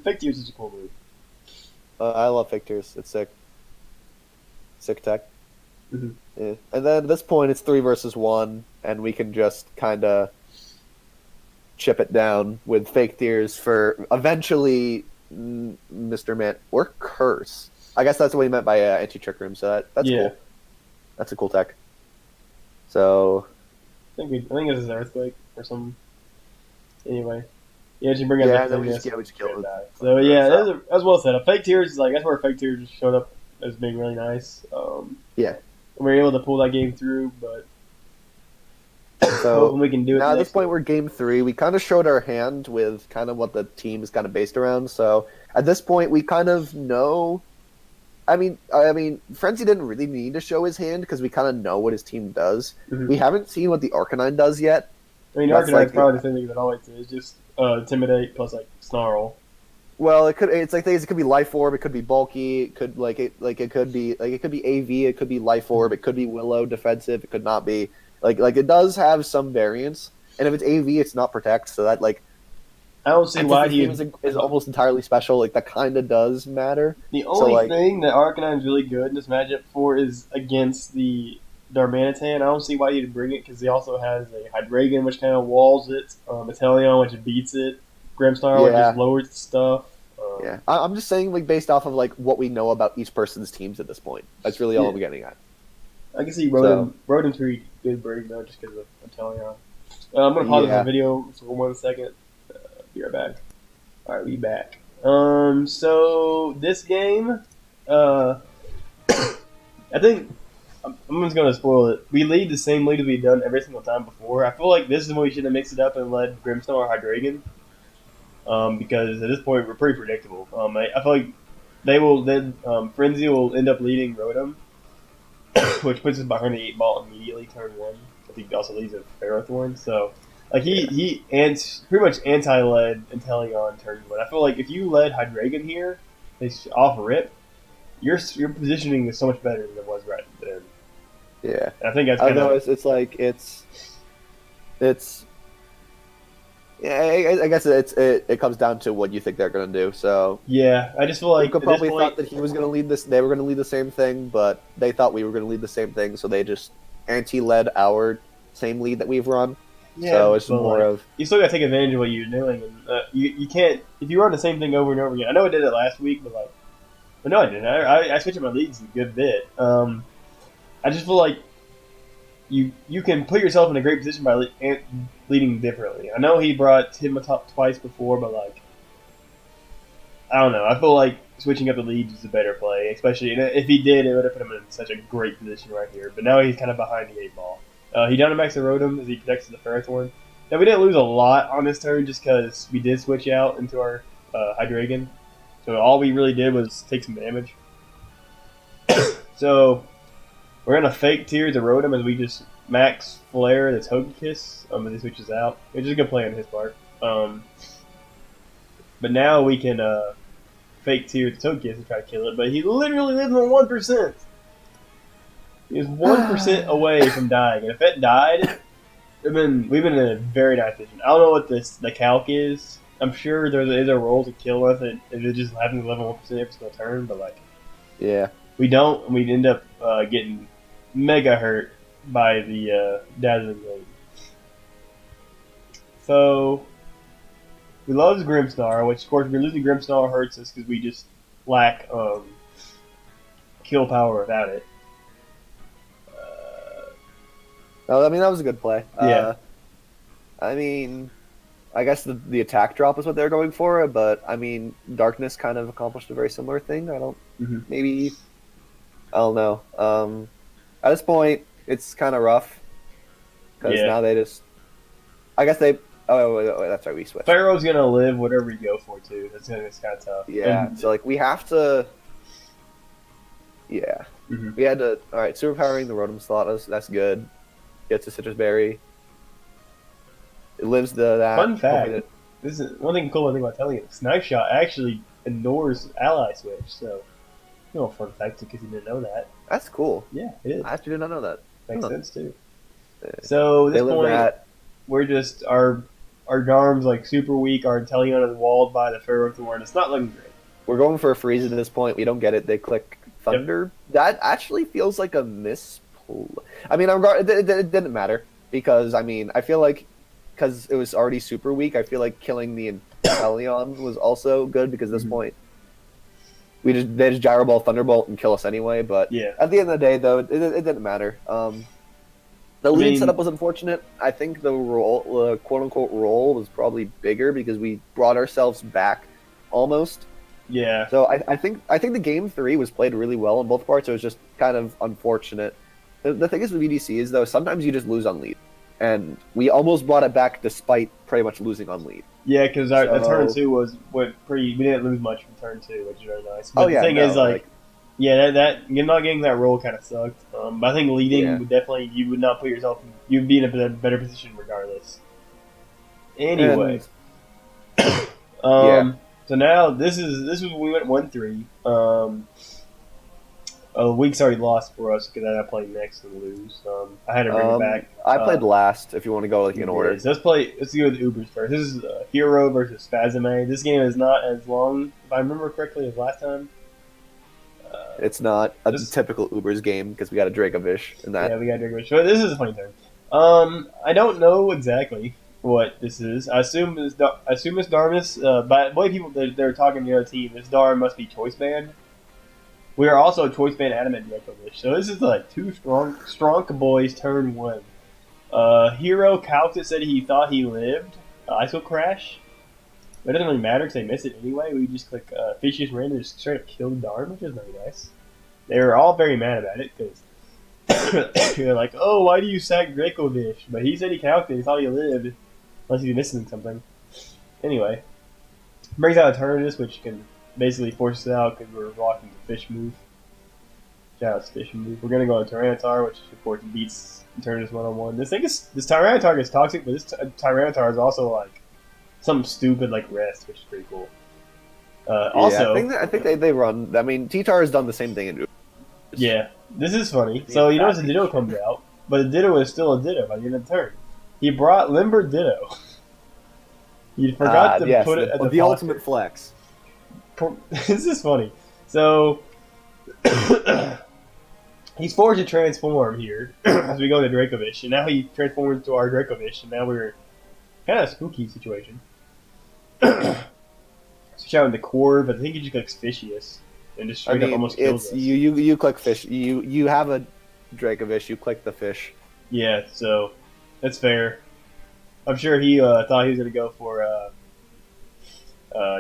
fake tears is a cool move. I love fake tears. It's sick. Sick tech. Mm-hmm. Yeah. And then at this point, it's 3 versus 1, and we can just kind of chip it down with fake tears for eventually Mr. Man or Curse. I guess that's what he meant by anti-trick room. So that's cool. That's a cool tech. So I think this is Earthquake or something. Anyway, just bring out we just killed it. So yeah, that was well set up. Fake tears is that's where fake tears just showed up as being really nice. We were able to pull that game through, but so we can do it. Now at this point, we're game 3. We kind of showed our hand with kind of what the team is kind of based around. So at this point, we kind of know. I mean, Frenzy didn't really need to show his hand because we kind of know what his team does. Mm-hmm. We haven't seen what the Arcanine does yet. I mean, Arcanine's probably the same thing that always is, just Intimidate plus like Snarl. Well, it's like things. It could be Life Orb. It could be bulky. It could it could be AV. It could be Life Orb. It could be Willow defensive. It could not be like it does have some variance. And if it's AV, it's not protect. So that I don't see why he is almost entirely special. Like that kind of does matter. The only thing that Arcanine is really good in this matchup for is against the Darmanitan. I don't see why you'd bring it because he also has a Hydreigon which kind of walls it, Inteleon which beats it, Grimmsnarl which just lowers the stuff. I'm just saying based off of what we know about each person's teams at this point. That's really all I'm getting at. I can see Rotom Tree good break though just because of Inteleon. I'm gonna pause the video for 1 second. Be right back. All right, we back. So this game, I think I'm just gonna spoil it. We lead the same lead we've done every single time before. I feel like this is when we should have mixed it up and led Grimmsnarl or Hydreigon. Because at this point we're pretty predictable. I feel like Frenzy will end up leading Rotom, which puts us behind the 8-ball immediately turn 1. I think he also leads a Ferrothorn, so. He pretty much anti-led Inteleon turn 1. I feel like if you led Hydreigon here, off rip, your positioning is so much better than it was right then. Yeah, and I think that's kind of. It's. Yeah, I guess it comes down to what you think they're going to do. So yeah, I just feel like you probably thought that he was going to lead this. They were going to lead the same thing, but they thought we were going to lead the same thing, so they just anti-led our same lead that we've run. Yeah, so it's more of you still got to take advantage of what you're doing, and you can't if you run the same thing over and over again. I know I did it last week, but no, I didn't. I switched my leads a good bit. I just feel like you can put yourself in a great position by leading differently. I know he brought Hitmontop twice before, but I don't know. I feel like switching up the leads is a better play, especially if he did, it would have put him in such a great position right here. But now he's kind of behind the 8-ball. He down to max the Rotom as he protects the Ferrothorn. Now we didn't lose a lot on this turn just because we did switch out into our Hydreigon. So all we really did was take some damage. So we're gonna fake tier the Rotom as we just max Flare the Togekiss as he switches out. Which is a good play on his part. But now we can fake tier Togekiss and try to kill it. But he literally lives on 1%. He is 1% away from dying, and if it died, we've been in a very nice position. I don't know what the calc is. I'm sure there is a role to kill us if it just happens to level 1% every single turn, but like, Yeah. we don't. We end up getting mega hurt by the dazzling blade. So we love Grimmsnarl, which of course we're losing Grimmsnarl hurts us because we just lack kill power without it. No, I mean that was a good play. Yeah. I mean, I guess the attack drop is what they're going for, but I mean, Darkness kind of accomplished a very similar thing. Maybe I don't know. At this point, it's kind of rough because now they just. I guess they. Oh, wait, that's right. We switched. Pharaoh's gonna live whatever you go for too. It's kind of tough. Yeah. So like we have to. Yeah. We had to. All right. Superpowering the Rotom slot. That's good. Gets a Citrus Berry. It lives that. Fun fact. This is one thing cool. I think about telling you. Snipe Shot actually ignores Ally Switch. So, fun fact because you didn't know that. That's cool. Yeah, it is. I actually did not know that. Makes sense too. So at this point, we're just our Darm's like super weak. Our Inteleon is walled by the Ferrothorn. It's not looking great. We're going for a freeze at this point. We don't get it. They click Thunder. Yep. That actually feels like a misplay. I mean, it didn't matter because I mean, I feel like because it was already super weak. I feel like killing the Inteleon was also good because at this point, they just Gyro Ball, Thunderbolt, and kill us anyway. But at the end of the day, though, it didn't matter. The lead setup was unfortunate. I think the quote unquote roll was probably bigger because we brought ourselves back almost. Yeah. So I think the game 3 was played really well in both parts. It was just kind of unfortunate. The thing is with VDC is though sometimes you just lose on lead, and we almost brought it back despite pretty much losing on lead. Yeah, because the turn 2 was we didn't lose much from turn 2, which is very nice. But the thing is that you're not getting that roll kind of sucked. But I think leading would definitely you would not put yourself. You'd be in a better position regardless. Anyway, so now this is when we went 1-3. A week's already lost for us because I played next and lose. I had to bring it back. I played last. If you want to go in order, so let's go with Ubers first. This is Hero versus Spazame. This game is not as long, if I remember correctly, as last time. It's not a typical Ubers game because we got a Dracovish in that. Yeah, we got a Dracovish. But this is a funny turn. I don't know exactly what this is. I assume it's Darmus. By the way, people they're talking to the other team. This Darm must be Choice Band. We are also Choice Band Adamant Dracovish. So this is like two strong boys turn 1. Hero calced it, said he thought he lived. ISO Crash. But it doesn't really matter because they miss it anyway. We just click Fishious Rain and just straight up kill the Darm, which is very nice. They were all very mad about it because they're like, oh, why do you sack Dracovish? But he said he calced it, he thought he lived. Unless he's missing something. Anyway. Brings out Eternatus, which can basically force it out because we're blocking the Fish move. Shout out to Fish move. We're going to go to Tyranitar, which of course beats Eternatus 1-on-1. This Tyranitar is toxic, but this Tyranitar is also like something stupid like Rest, which is pretty cool. Also, I think they run. I mean, T-Tar has done the same thing in. Yeah, this is funny. So you notice a Ditto comes out, but the Ditto is still a Ditto by the end of the turn. He brought Limber Ditto. He forgot to put it at the ultimate flex. This is funny. So he's forced to transform here as we go to Dracovish, and now he transforms into our Dracovish, and now we're kind of a spooky situation. Switch out into Corv, but I think he just clicks Fishious and just straight up almost kills us. You click Fish. You have a Dracovish. You click the Fish. Yeah, so that's fair. I'm sure he thought he was going to go for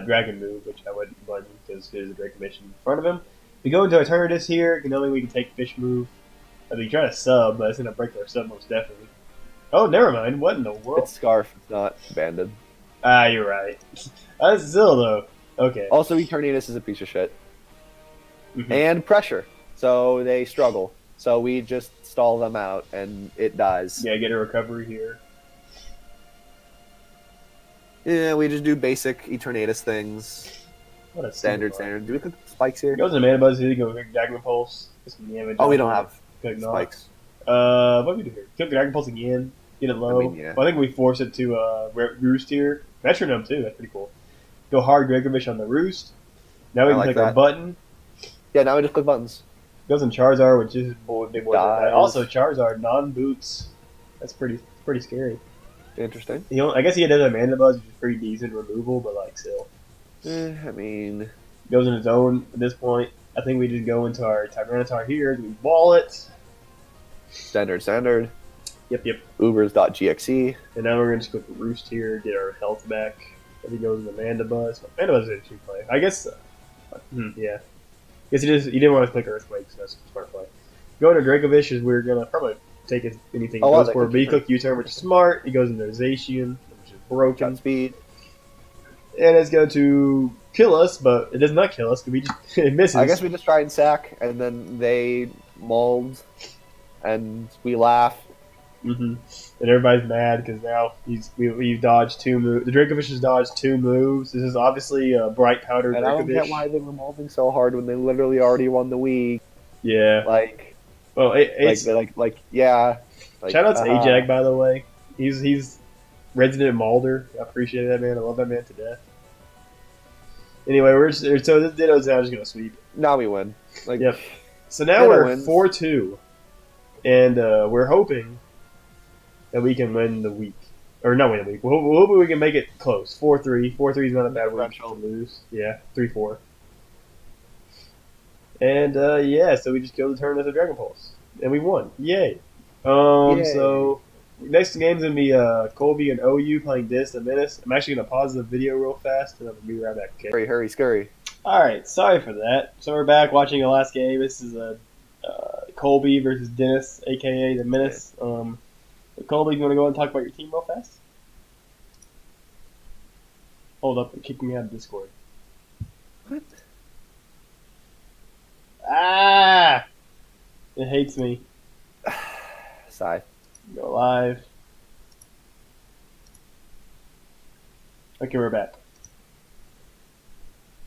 Dragon move, which I wouldn't blame him because there's a Dracovish in front of him. We go into Eternatus here, knowing we can take Fish move. I mean, try to sub, but it's going to break our sub most definitely. Oh, never mind. What in the world? It's Scarf. It's not Banded. Ah, you're right. Still, though. Okay. Also, Eternatus is a piece of shit. And Pressure. So they struggle. So we just stall them out, and it dies. Yeah, get a recovery here. Yeah, we just do basic Eternatus things. What a Standard. Do we click spikes here? Goes to Mana Buzz, he go Dragon Pulse. Get some damage. Oh, we don't have Click spikes. What do we do here? Click Dragon Pulse again. Get it low. I mean, yeah. Well, I think we force it to Roost here. Metronome too. That's pretty cool. Go hard Gregovish on the Roost. Now we can click our button. Yeah, now we just click buttons. Goes in Charizard, which is big boy. Also, Charizard non-boots. That's pretty scary. Interesting. I guess he does a Mana Buzz, which is pretty decent removal, but like still. I mean, goes in his own at this point. I think we just go into our Tyranitar here. We wall it. Standard. Yep. Ubers.gxe. And now we're going to just click Roost here, get our health back. Then he goes into Mana Buzz. Mana Buzz is an interesting play. I guess, yeah. I guess he didn't want to click Earthquake, so that's a smart play. Going to Dracovish is we're going to probably take anything he goes for. But he click U-turn, which is smart. He goes into Zacian, which is broken. Got speed. And it's going to kill us, but it does not kill us because it misses. I guess we just try and sack, and then they mauled, and we laugh. And everybody's mad because now we've dodged 2 moves. The Dracovish has dodged 2 moves. This is obviously a bright powder Dracovish. And I don't get why they were mauling so hard when they literally already won the week. Yeah. Well, it's yeah. Shout out to Ajag, by the way. He's Resident Mulder. I appreciate that man. I love that man to death. Anyway, so this Ditto's now just gonna sweep. Now we win. Yep. So now we're 4-2, and we're hoping that we can win the week, or not win the week. We're hoping we can make it close. 4-3. 4-3 is not a bad week to lose. Yeah, 3-4. And so we just killed the turn as a Dragon Pulse, and we won. Yay! Yay. So next game's gonna be Colby and OU playing Dis and Menace. I'm actually gonna pause the video real fast, and I'm gonna be right back. Okay? Hurry, scurry. All right, sorry for that. So we're back watching the last game. This is Colby versus Dennis, aka the Menace. Colby, you want to go and talk about your team real fast? Hold up, and kick me out of Discord. What? Ah! It hates me. Sigh. Go live. Okay, we're back.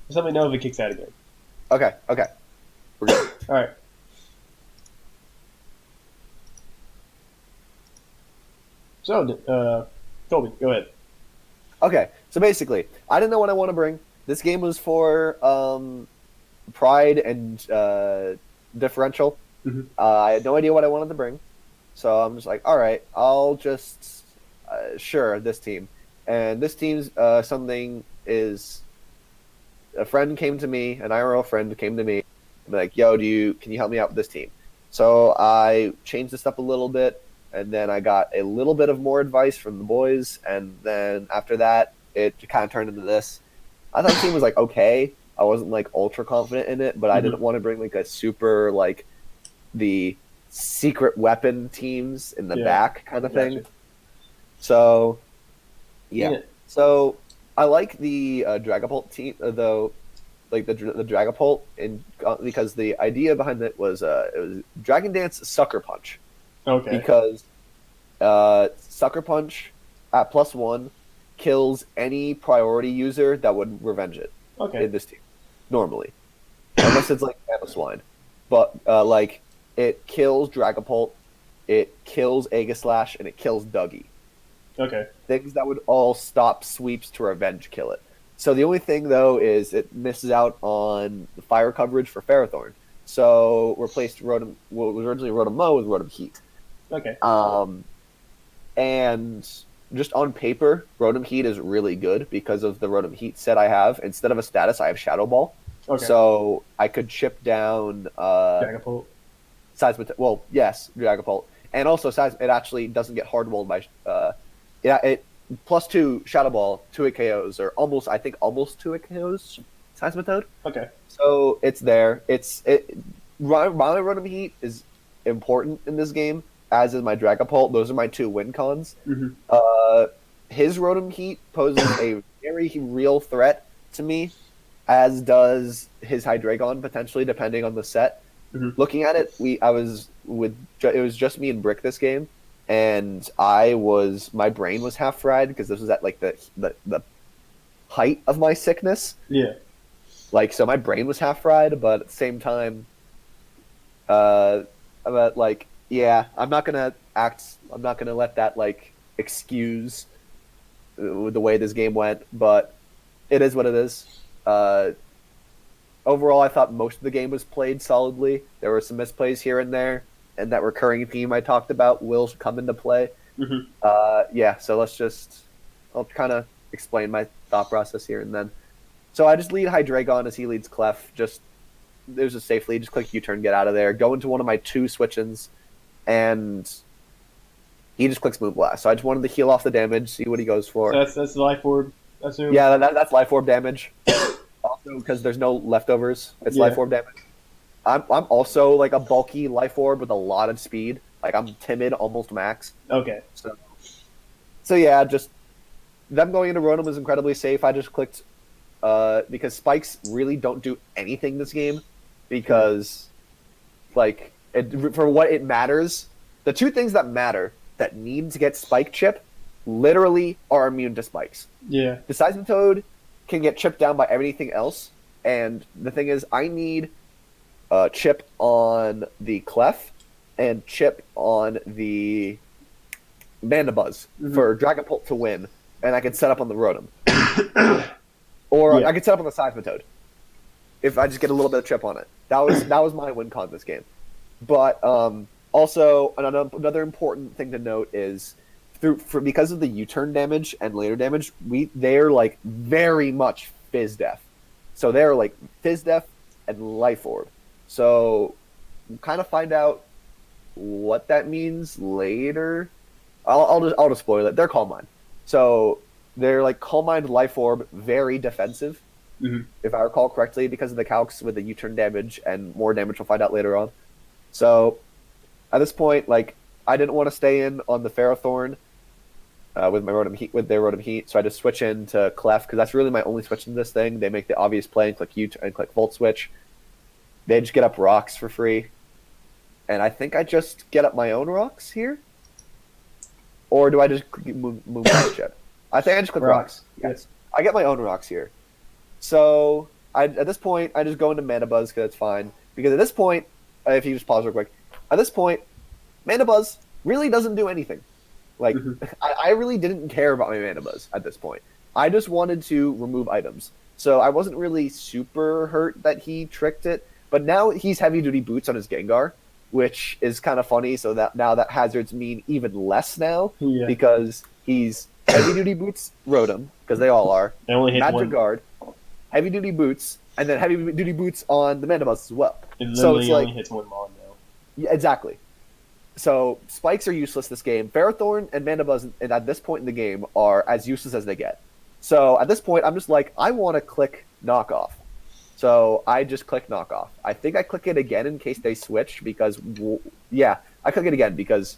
Just let me know if it kicks out again. Okay. We're good. Alright. So, Colby, go ahead. Okay, so basically, I didn't know what I want to bring. This game was for Pride and differential. I had no idea what I wanted to bring. So I'm just like, all right, I'll just, sure, this team. And this team's something is, a friend came to me, an IRL friend came to me, and be like, yo, can you help me out with this team? So I changed this up a little bit, and then I got a little bit of more advice from the boys, and then after that, it kind of turned into this. I thought the team was, okay. I wasn't, ultra confident in it, but I didn't want to bring, a super, the secret weapon teams in the back kind of thing. So, yeah. So, I like the Dragapult team, though, the Dragapult, because the idea behind it was Dragon Dance Sucker Punch. Okay. Because Sucker Punch at +1 kills any priority user that would revenge it in this team, normally. Unless it's Swine. But, it kills Dragapult, it kills Aegislash, and it kills Dougie. Okay. Things that would all stop sweeps to revenge kill it. So the only thing, though, is it misses out on the fire coverage for Ferrothorn. So replaced Rotom, what was originally Rotom Mo with Rotom Heat. Okay. And just on paper, Rotom Heat is really good because of the Rotom Heat set I have. Instead of a status, I have Shadow Ball. Okay. So I could chip down Dragapult. Well, yes, Dragapult. And also, it actually doesn't get hard-walled by... it +2 Shadow Ball, 2-hit KOs, or almost 2-hit KOs, Seismitoad. Okay. So it's there. My Rotom Heat is important in this game, as is my Dragapult. Those are my 2 win cons. His Rotom Heat poses a very real threat to me, as does his Hydreigon, potentially, depending on the set. Looking at it, it was just me and Brick this game, and my brain was half fried because this was at like the height of my sickness. Yeah. Like, so my brain was half fried, but at the same time, but like, yeah, I'm not gonna let that like excuse the way this game went, but it is what it is. Overall, I thought most of the game was played solidly. There were some misplays here and there, and that recurring theme I talked about will come into play. Yeah, so I'll kind of explain my thought process here and then. So I just lead Hydreigon as he leads Clef. There's a safe lead. Just click U-turn, get out of there. Go into one of my 2 switch-ins, and he just clicks Moonblast. So I just wanted to heal off the damage, see what he goes for. So that's the Life Orb, I assume? Yeah, that's Life Orb damage. Also, because there's no leftovers, it's Life Orb damage. I'm also like a bulky Life Orb with a lot of speed. Like, I'm timid, almost max. Okay. So yeah, just them going into Rotom was incredibly safe. I just clicked because spikes really don't do anything this game because like for what it matters, the 2 things that matter that need to get Spike Chip literally are immune to spikes. Yeah. The Seismitoad can get chipped down by everything else, and the thing is, I need chip on the Clef and chip on the Mandibuzz for Dragapult to win, and I can set up on the Rotom. Or I could set up on the Seismitoad if I just get a little bit of chip on it. That was my win con this game. But also another important thing to note is because of the U-turn damage and later damage, they're like very much Fizz Def. So they're like Fizz Def and Life Orb. So we'll kind of find out what that means later. I'll just spoil it. They're Calm Mind. So they're like Calm Mind, Life Orb, very defensive, if I recall correctly, because of the calcs with the U-turn damage and more damage we'll find out later on. So at this point, like, I didn't want to stay in on the Ferrothorn with their Rotom Heat, so I just switch into Clef because that's really my only switch in this thing. They make the obvious play and click U and click Volt Switch. They just get up rocks for free, and I think I just get up my own rocks here, or do I just move my chip? I think I just click rocks. Yes, I get my own rocks here. So at this point, I just go into Mandibuzz because it's fine. Because at this point, if you just pause real quick, at this point, Mandibuzz really doesn't do anything. Like, I really didn't care about my Mandibuzz at this point. I just wanted to remove items. So I wasn't really super hurt that he tricked it. But now he's Heavy Duty Boots on his Gengar, which is kind of funny. So that now that hazards mean even less now because he's Heavy Duty Boots Rotom, because they all are. Magic Guard, Heavy Duty Boots, and then Heavy Duty Boots on the Mandibuzz as well. So it's like only hits one Mon now. Yeah, exactly. So spikes are useless this game. Ferrothorn and Mandibuzz at this point in the game are as useless as they get. So at this point, I'm just like, I want to click Knockoff. So I just click Knockoff. I think I click it again in case they switch because, I click it again because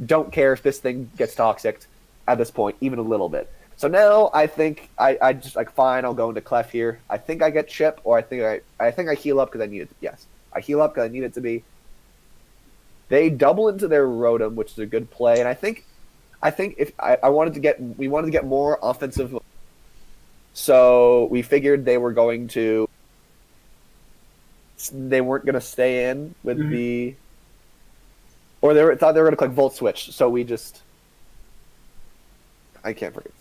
don't care if this thing gets toxic at this point, even a little bit. So now I think I just like, fine, I'll go into Clef here. I think I get chip, or I think I heal up because I need it. Yes, I heal up because I need it to be. They double into their Rotom, which is a good play, and I think if we wanted to get more offensive, so we figured they weren't going to stay in with the, or thought they were going to click Volt Switch. So we just, I can't forget.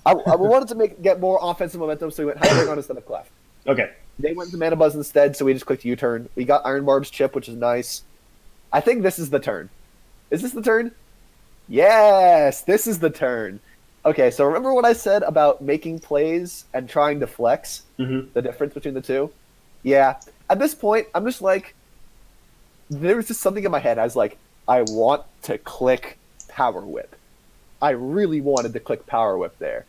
I wanted to get more offensive momentum, so we went Hydreigon instead of Clef. Okay. They went to Mandibuzz instead, so we just clicked U-turn. We got Iron Barb's chip, which is nice. I think this is the turn. Is this the turn? Yes, this is the turn. Okay, so remember what I said about making plays and trying to flex? The difference between the two? Yeah. At this point, I'm just like, there was just something in my head. I was like, I want to click Power Whip. I really wanted to click Power Whip there.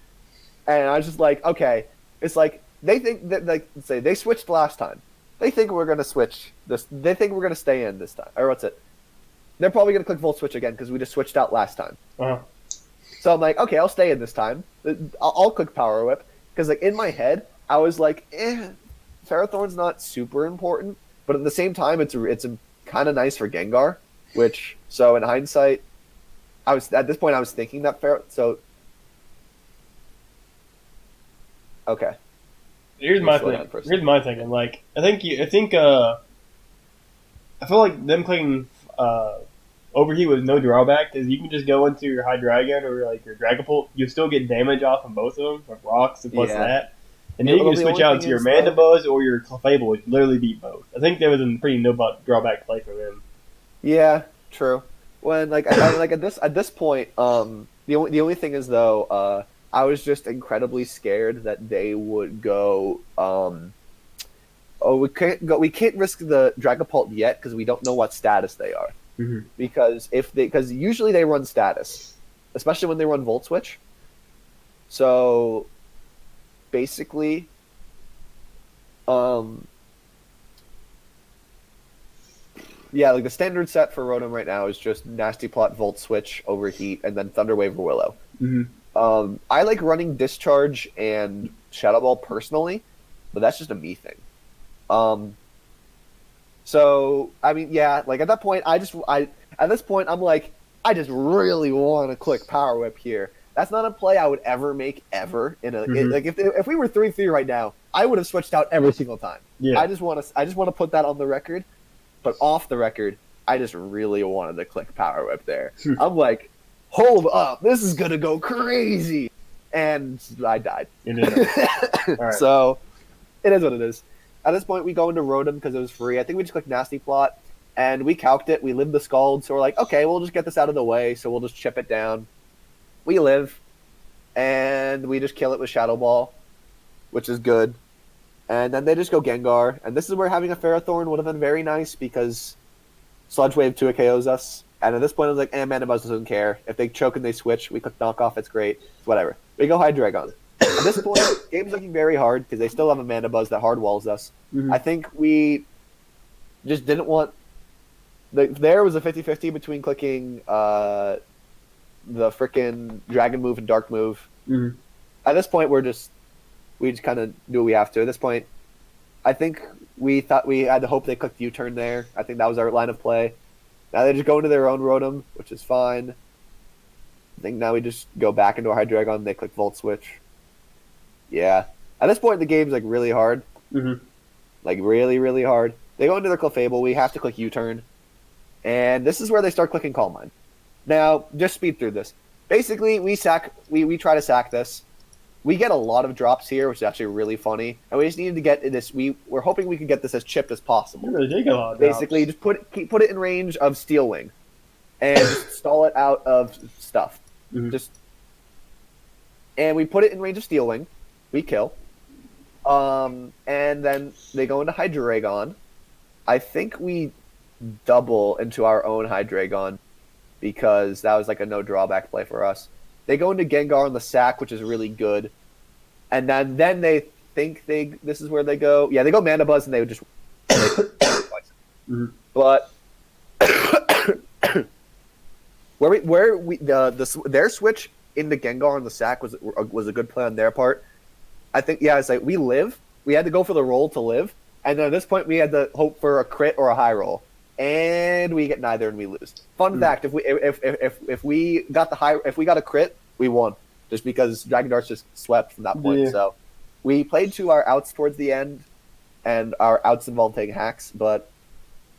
And I was just like, okay. It's like, they think that, like, say, they switched last time. They think we're going to switch this. They think we're going to stay in this time. Or what's it? They're probably going to click Volt Switch again because we just switched out last time. So I'm like, okay, I'll stay in this time. I'll click Power Whip. Because, like, in my head, I was like, Ferrothorn's not super important. But at the same time, it's kind of nice for Gengar. So in hindsight, I was at this point I was thinking that fair. So okay, Here's let me my slow thing. down for a Here's second. my thinking. Like, I feel like them clicking overheat with no drawback is you can just go into your high dragon or like your dragapult. You still get damage off of both of them, like rocks and plus Yeah. that. And then you can just The switch only out thing into your is though, Mandibuzz or your Clefable, which literally beat both. I think there was a pretty no drawback play for them. yeah, true. When like at this point, the only thing is though, I was just incredibly scared that they would go. Oh, we can't risk the Dragapult yet because we don't know what status they are. Mm-hmm. Because usually they run status, especially when they run Volt Switch. So basically, um, yeah, like the standard set for Rotom right now is just Nasty Plot, Volt Switch, Overheat, and then Thunder Wave or Willow. Mm-hmm. I like running Discharge and Shadow Ball personally, but that's just a me thing. Um, so I mean, yeah, like at that point, at this point I'm like, I just really want to click Power Whip here. That's not a play I would ever make ever in a Mm-hmm. like if we were 3-3 right now, I would have switched out every single time. Yeah. I just want to put that on the record, but off the record, I just really wanted to click Power Whip there. I'm like, hold up, this is gonna go crazy, and I died. All right. So it is what it is. At this point, we go into Rotom because it was free. I think we just clicked Nasty Plot, and we calced it. We lived the Scald, so we're like, okay, we'll just get this out of the way, so we'll just chip it down. We live, and we just kill it with Shadow Ball, which is good. And then they just go Gengar, and this is where having a Ferrothorn would have been very nice because Sludge Wave 2 KOs us. And at this point, I was like, Manabuzz doesn't care. If they choke and they switch, we click Knockoff, it's great. It's whatever. We go Hydreigon. At this point, game's looking very hard because they still have a Manabuzz that hard walls us. Mm-hmm. I think we just didn't want... There was a 50-50 between clicking the frickin' Dragon move and Dark move. Mm-hmm. At this point, we just kind of do what we have to. At this point, I think we thought we had to hope they clicked U-turn there. I think that was our line of play. Now they just go into their own Rotom, which is fine. I think now we just go back into our Hydreigon and they click Volt Switch. Yeah. At this point, the game's like really hard. Mm-hmm. Like really, really hard. They go into their Clefable. We have to click U-turn. And this is where they start clicking Calm Mind. Now, just speed through this. Basically, we try to sack this. We get a lot of drops here, which is actually really funny. And we just needed to get this. We're hoping we can get this as chipped as possible. You really did get a lot of Basically, drops. just put it in range of Steel Wing, and just stall it out of stuff. Mm-hmm. And we put it in range of Steel Wing. We kill. And then they go into Hydreigon. I think we double into our own Hydreigon because that was like a no drawback play for us. They go into Gengar on the sack, which is really good. And then they think this is where they go. Yeah, they go Mana Buzz and they would just Mm-hmm. But their switch into Gengar on the sack was a good play on their part. I think it's like we live. We had to go for the roll to live, and then at this point we had to hope for a crit or a high roll, and we get neither and we lose. Fun fact: if we got a crit, we won, just because Dragon Darts just swept from that point. Yeah. So we played to our outs towards the end, and our outs involved taking hacks. But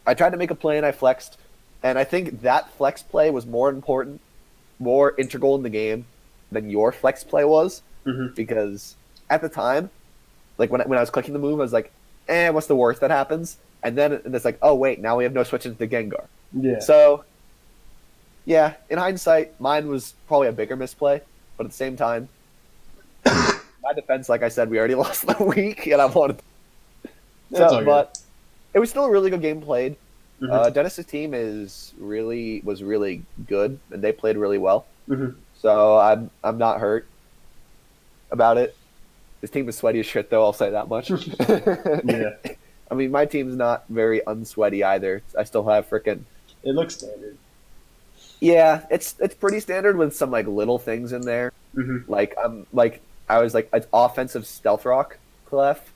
I tried to make a play and I flexed, and I think that flex play was more important, more integral in the game than your flex play was, because at the time, like when I was clicking the move, I was like, what's the worst that happens? And then it's like, oh wait, now we have no switch into Gengar. Yeah. So, yeah, in hindsight, mine was probably a bigger misplay, but at the same time, my defense, like I said, we already lost the week, and I wanted. But it was still a really good game played. Dennis's team was really good, and they played really well. So I'm not hurt about it. His team is sweaty as shit, though. I'll say that much. Yeah. I mean, my team's not very unsweaty either. I still have frickin'. It looks standard. Yeah, it's pretty standard with some like little things in there. Like I was like it's offensive Stealth Rock Clef,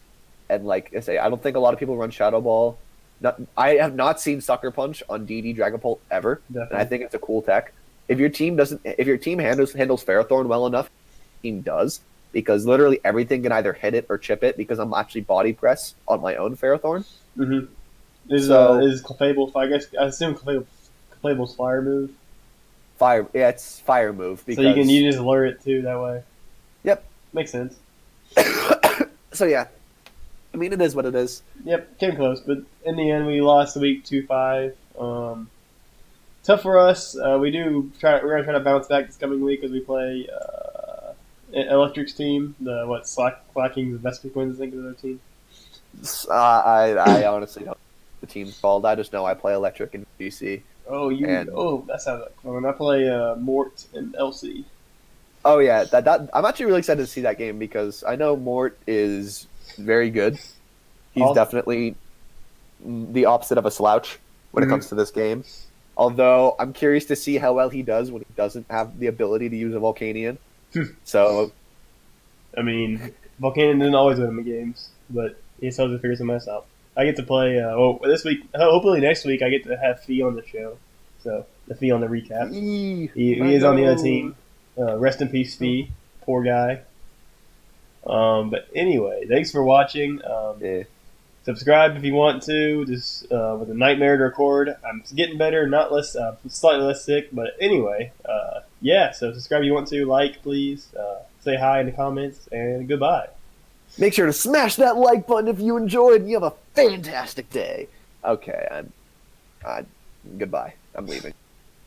and like I say, I don't think a lot of people run Shadow Ball. I have not seen Sucker Punch on DD Dragapult ever, and I think it's a cool tech. if your team handles Ferrothorn well enough, team does, because literally everything can either hit it or chip it because I'm actually body press on my own Ferrothorn. Mm-hmm. Is Clefable? I guess I assume Clefable's fire move. Fire, yeah, it's fire move because So you just lure it too that way. Yep, makes sense. So yeah, I mean it is what it is. Yep, came close, but in the end we lost the week 2-5. Tough for us. We're gonna try to bounce back this coming week as we play Electric's team. Slacking's the best wins, I think, of their team. I honestly don't know what the team's called. I just know I play Electric in GC. That sounds like fun. I play Mort and LC. Oh yeah, that I'm actually really excited to see that game because I know Mort is very good. He's definitely the opposite of a slouch when it comes to this game. Although I'm curious to see how well he does when he doesn't have the ability to use a Volcanion. So, I mean, Volcanion didn't always win the games, but he still has to figure some mess out. I get to play. This week, hopefully next week, I get to have Fee on the show. So the Fee on the recap. He is on the other team. Rest in peace, Fee. Poor guy. But anyway, thanks for watching. Subscribe if you want to. Just with a nightmare to record. I'm getting better, slightly less sick. But anyway, so subscribe if you want to. Like, please. Say hi in the comments, and goodbye. Make sure to smash that like button if you enjoyed, and you have a fantastic day. Okay, goodbye. I'm leaving.